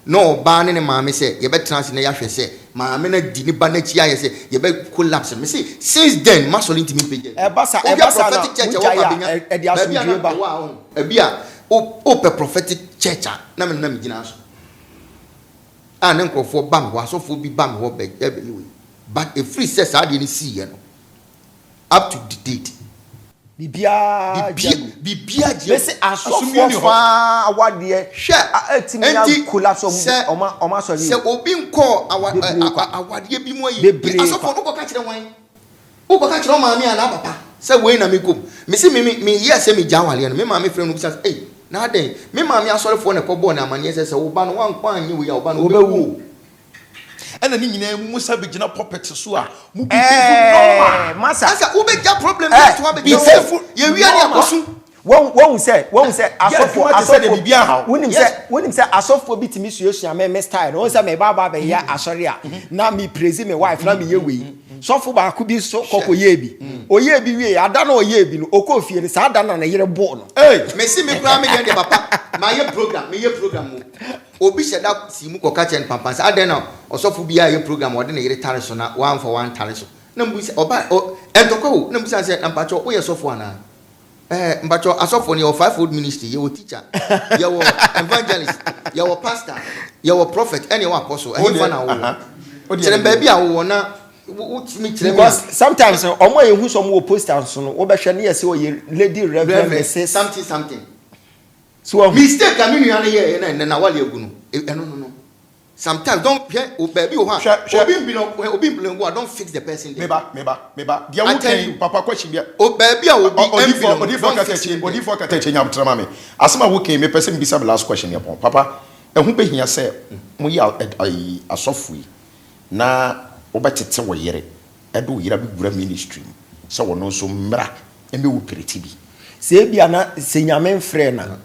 no ba ne maame say ye betrans na ya hwe say maame na di ni ba na chi aye say ye be collapse me say since then ma sole ntimi page ebasa prophetic church wa ba benya e dia so dwe ba e bia o pe prophetic church na me gina so and nkrofo bam wa so fo bi bam wo be anyway but a free says how dey see you know up to the date bibia bese asofo fa awade share atimi ya collapse oma sorry se obi nko awade bi mu ayi asofo no ko ka kire wan o ko ka kire ma mi ana papa se we na me kom me se me yes me jawale no me ma me frɛ no bi say eh na den me ma me asorefo ne ko bo na amane se wo ba no wan kwa anyi we ya wo ba no obewu ena ni nyina mu sa begina puppet so a mu bi normal masa asa wo be ja problem to wa be ye wi ani akosu won say asofo de bibia ha wonim say asofo bitimi suesua me style no say me baba be ya asori a na me praise me wife na me ye we sɔfo baako bi so kɔkɔ yebi oyebi wie ada na oyebi no okɔ fie no saa ada na yere bɔ no me si me kura me de papa ma ye program mo obi sheda si mu kɔ ka chen pampa sa ada na ɔsɔfo bi a ye program ɔde na yere tare so na one for one tare so na mbu se oba entokɔ na mbu se mpacho wo ye sɔfo ana mpacho asɔfo ne o fivefold ministry ye o teacher ye o evangelist ye o pastor ye o prophet any one apostle any fan awo tere baby awo na because sometimes omo ye hu so mo posters so no wo be hwe ne ye se o ye lady reverend mrs something so mistake am nu ya ne na wale agu no no sometimes don't baby o ha obi go don't fix the person there meba dia wo kan papa question bia o baby a odi for kata che nyam trama me asema wo kan me person bisa last question yapon papa ehun be hia se mo ya asofo yi na obetete wo yere edo yira bi gura ministry so wono so mra eme wo pereti bi se bia na se nyame mfre na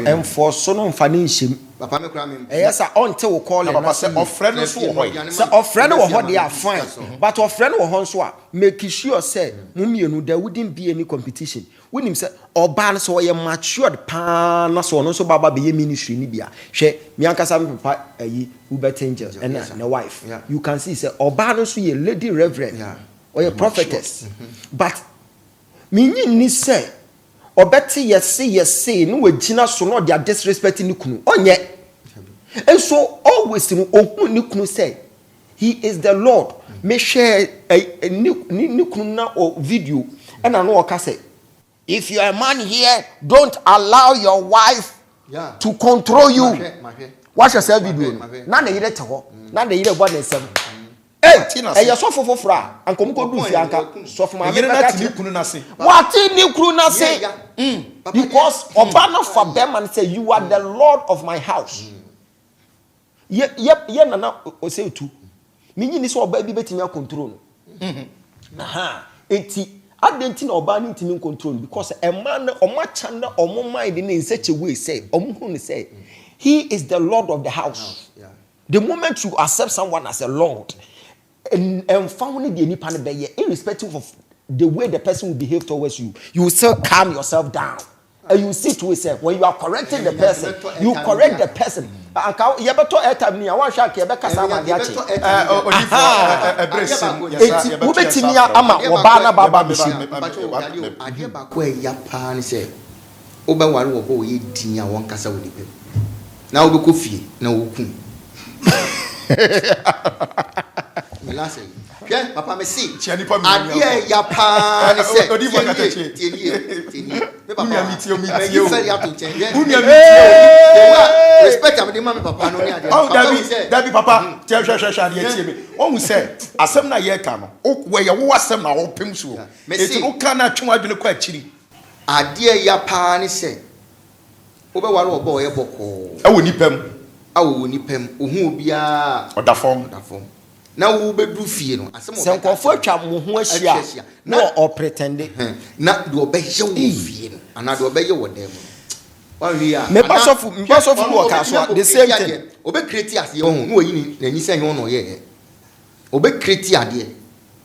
enforce no mfa ne nhyem papa me kura me yes until we call it papa say ofre no so wo say ofre no wo dey fine but ofre no wo so a make sure say mumienu there wouldn't be any competition when him say oba no so ye matured pa na so no so baba be ministry ni bia hwe me ankasa me papa ayi Uber Angels and na wife you can see say oba no so ye lady reverend or a prophetess but me ni say obeti yesi no we gina so no dia disrespect ni kunu onye and so always ohun ni kunu say he is the Lord me share ni kunu na o video and I know oka say if you are a man here don't allow your wife to control you watch yourself video na na yire te ho na na yire bo na nsem ya sofo fofora ankom ko du fi anka sofo ma me na ti kunu na se wati ni kunu na se because oba no for them and say you are the Lord of my house ye na o say tu me nyi ni so oba bi betimi control no enti adenti na oba ni ntimi control because a man omacha na omomai de in such a way say omuhunu say he is the Lord of the house the moment you accept someone as a Lord and found the nipa be irrespective of the way the person will behave towards you, you will still calm yourself down. And you see to yourself when you are correcting the person, you correct the person. You better airtime me. I want to share because I'm a diache. Ubetimia ama wabana baba machine. Adie bakwe ya pan say. Oba wari wo ye dinya won kasa wo dipe. Na obeko fie na woku. Melase. Yeah, papa me see. Adie ya pan say. Odi for kata che. Tieni. Papa mi ti o. You feel you have to change. Respect am dey mama papa no ni adie. Oh, Dabi papa, tell sha dey tie me. Won say asem na ye ka no. We ye wo asem na wo pem so. Eti wo ka na twon adwene kwa akiri. Adie ya pan say. Obe ware obo ye boko. Awo nipam. Awo nipam. Ohun obia odafom. Na wo bedu fie no asem o senkofo atwa mo ho ahia na o pretend na do obehye wo fie no ana do obehye wo dem wa wi a me pass of wo ka so the same thing obe create ase wo no wayi ni se nyo no ye obe create ade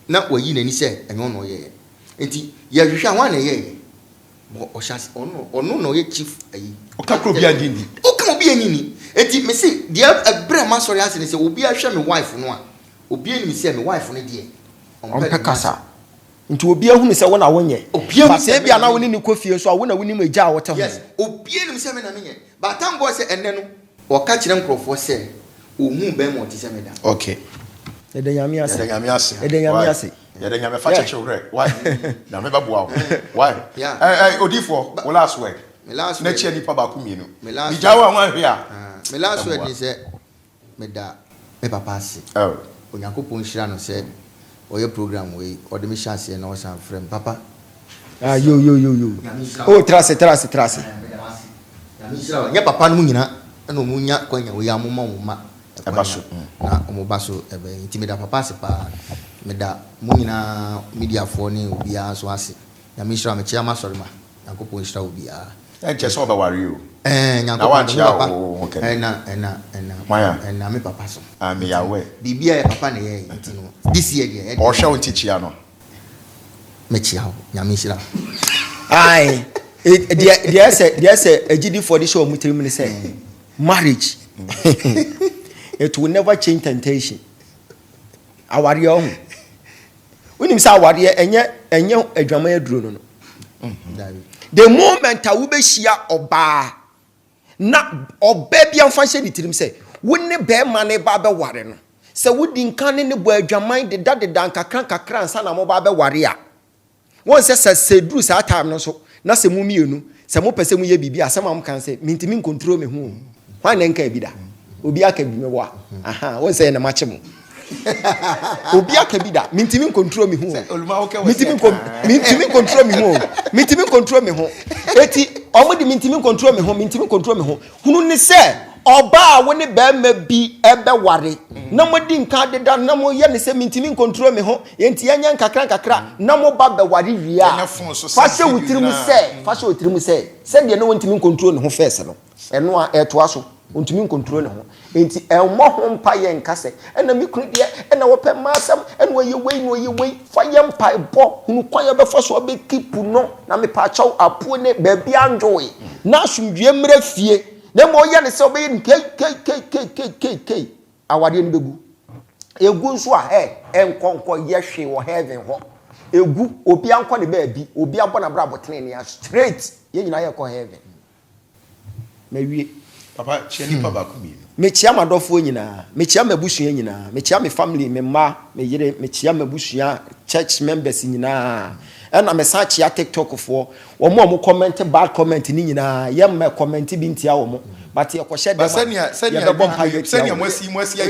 na wayi ni se enyo no ye enti ye hwehwe anwa na ye o shas ono no ye chief ayi o ka kro bi adini o ka obi anini enti me se dia ebre ma sorry ase ni se obi ahwe me wife no a obi eni se me wife no de on kasa nti obi ahunu se wona wonye ba se bia na woni ni kofie so a wona woni ma gya wote ho yes obi eni se me na menye ba tam boy se enne no o ka kire nkrofo se ohun be mo ti se me da okay ede nyame ase ya de nyame fa cheche wre why na me babuwa why odifo wo last word na chia nipa ba ku mienu mi jawo anwa hwe a me last word ni se me da me papa ase Onyankopon hira no se oye program we ode me chance na o san frem papa yo oh trase ya papa no nyina na omu nya kwanya we amoma moma abaso na omu baso ebe intimida papa ase pa me da mu nyina media fo ne obi a so ase ya me hira me chia ma sorry ma Onyankopon hira obi a And just over worry. Now want you. Okay. And me papa so. I'm aware. Bibia papa na ye this year or shall teach you no. Me chia nyamishira. Aye. There's a GD for this show mutimini say marriage. It will never change temptation. Our young. When you say our year and you a drama drone. The moment I will be share or bar na or baby and fashion it him say, wouldn't bear money baba warren. So wouldn't can any boy jamai the daddy danka cranka cran son of baba warrior. Once said Bruce at time no so, not a mummy you know, some more person will be as some can say, mintiming control me home. Why then can be that? Ubiaka be me wa. Aha, what's saying a match? Ubiaka be that, mintiming control me home. Mintiming control me home. Mintiming control me home. Eti, already mintiming control me home, mintiming control me home. Who say, Oba when the bear may be ever worry. No more didn't card the down, no more yen say mintiming control me home. Yentian kakra, no more baba worry. Fashion with him say, fashion with him say, send you no one to control who first. And no air to us. Untumin control no enti elmo ho mpaye nkase ena mi kunu de ena wo pem asam ena wo ye wei fire mpai bo hunu kwaya be faso be keep no na me pa chaw apo ne ba bia anjoy na asumdue mra fie na mo ye ne se obe ye k awade ne begu egu nso a enkonko ye hwe wo heaven ho egu obi anko ne ba bi obi abona bra botene ne straight ye nyina ye ko heaven na wie Papa, cheni pa bakumi. Me chia madofo nyina, me chia mabusua nyina, me chia me family, me ma, me yere, me chia mabusua church members nyina. And I'm a search ya TikTok for or more comment bad comment ni nyina, yam me comment bi ntia wo mo. But ye ko share dem. Send ya mwesi monchia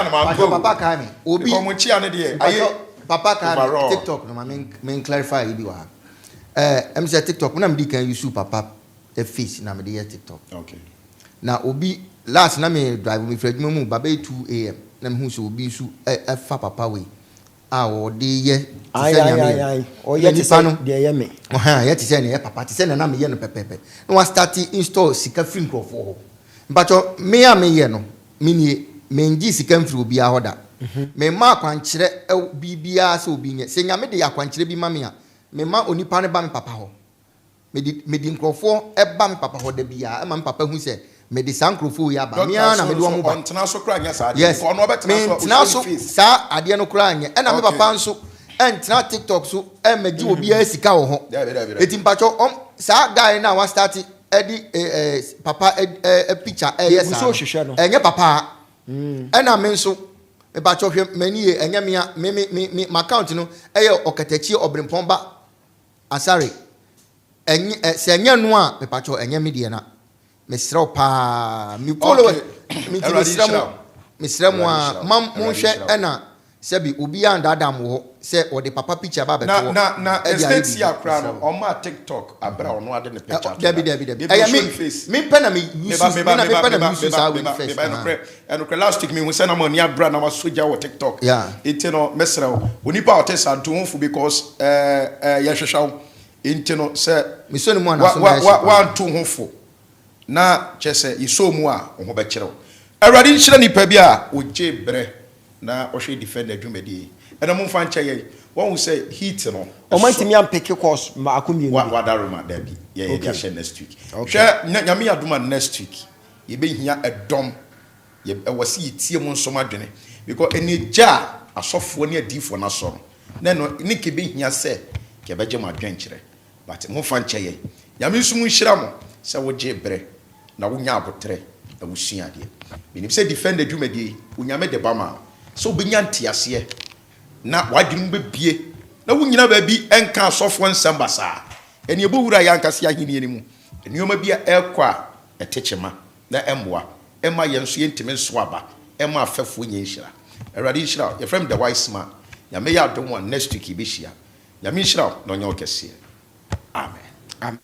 no papa ka me. Obi monchia ne de. Aye papa ka TikTok no ma me clarify bi wa. Em say TikTok na me di kan use papa the face na me dey TikTok. Okay. Na obi last na me drive me free mu baba 2 am na me hu so obi su fa papa we. O de ye ai o ye ti say de ye me. Ye ti say ne papa ti say na me ye no pepepe. Na wa start install sika free crop for ho. But me a me ye no me nie me ngi sika free obi a hoda. Me ma kwankire bibia se obi nye. Se nya me de akwankire bi ma me a me ma onipa ne ba me papa ho. Me di nkrofo eba me papa ho da bia e ma me papa hu se me di sankrofo ya ba me na me do mo ba ontena so kra nya sa ade yes. For no betena so sa ade no kra nya e na me papa nso entena TikTok so e magi obi a sika wo ho eti mpacho sa guy na wa start edi papa picture yes enye papa e na me nso me ba cho hwe mani e enye me account no e ye okatachi obrempon ba asare se enye no a me pacho enye me de na me srew pa me follow me srem a mam mo hwe ena se bi obi anda adam wo se o de papa picture ba be to na estate ya kra no o ma TikTok abra ono ade ne picture debi me pena me use me pena me use sa we face and last week me hu se na mo ni abra na wasoja wo TikTok it no me srew onipa o te santo honfu because ya hwehwaw intino se misoni mu na so wa to hofo na chese iso mu a ho be kire awrade nhyira nipa bi a oje bre na o hwe defend adwumadi ena mo mfa nche ye won say heat no o mantimi am pick course ma akomi wa daruma da bi ye dia share next week hwe nyame aduma next week ye be hia edom ye wasi tie mo nsom adwene because enija asofo ne adifo na so no no ni ke be hia se ke beje ma adwen kire but mo fa nche ye nyame nso mu nhira mo se wo je bre na wo nya abotre na wo sua de menim se defend adwumadi unyame de bama so benya ntiase na wadwum be bie na wo nyina ba bi enka asofo nsamba saa eni ebowura ya nkase ahini eni mu enioma bia ekwa etechema na emboa ema yenso yentime nso aba ema afefo nyenhira awrade nhira ye from the wise man nyame ya adom one next week ibehia nyame nhira no nya okese amen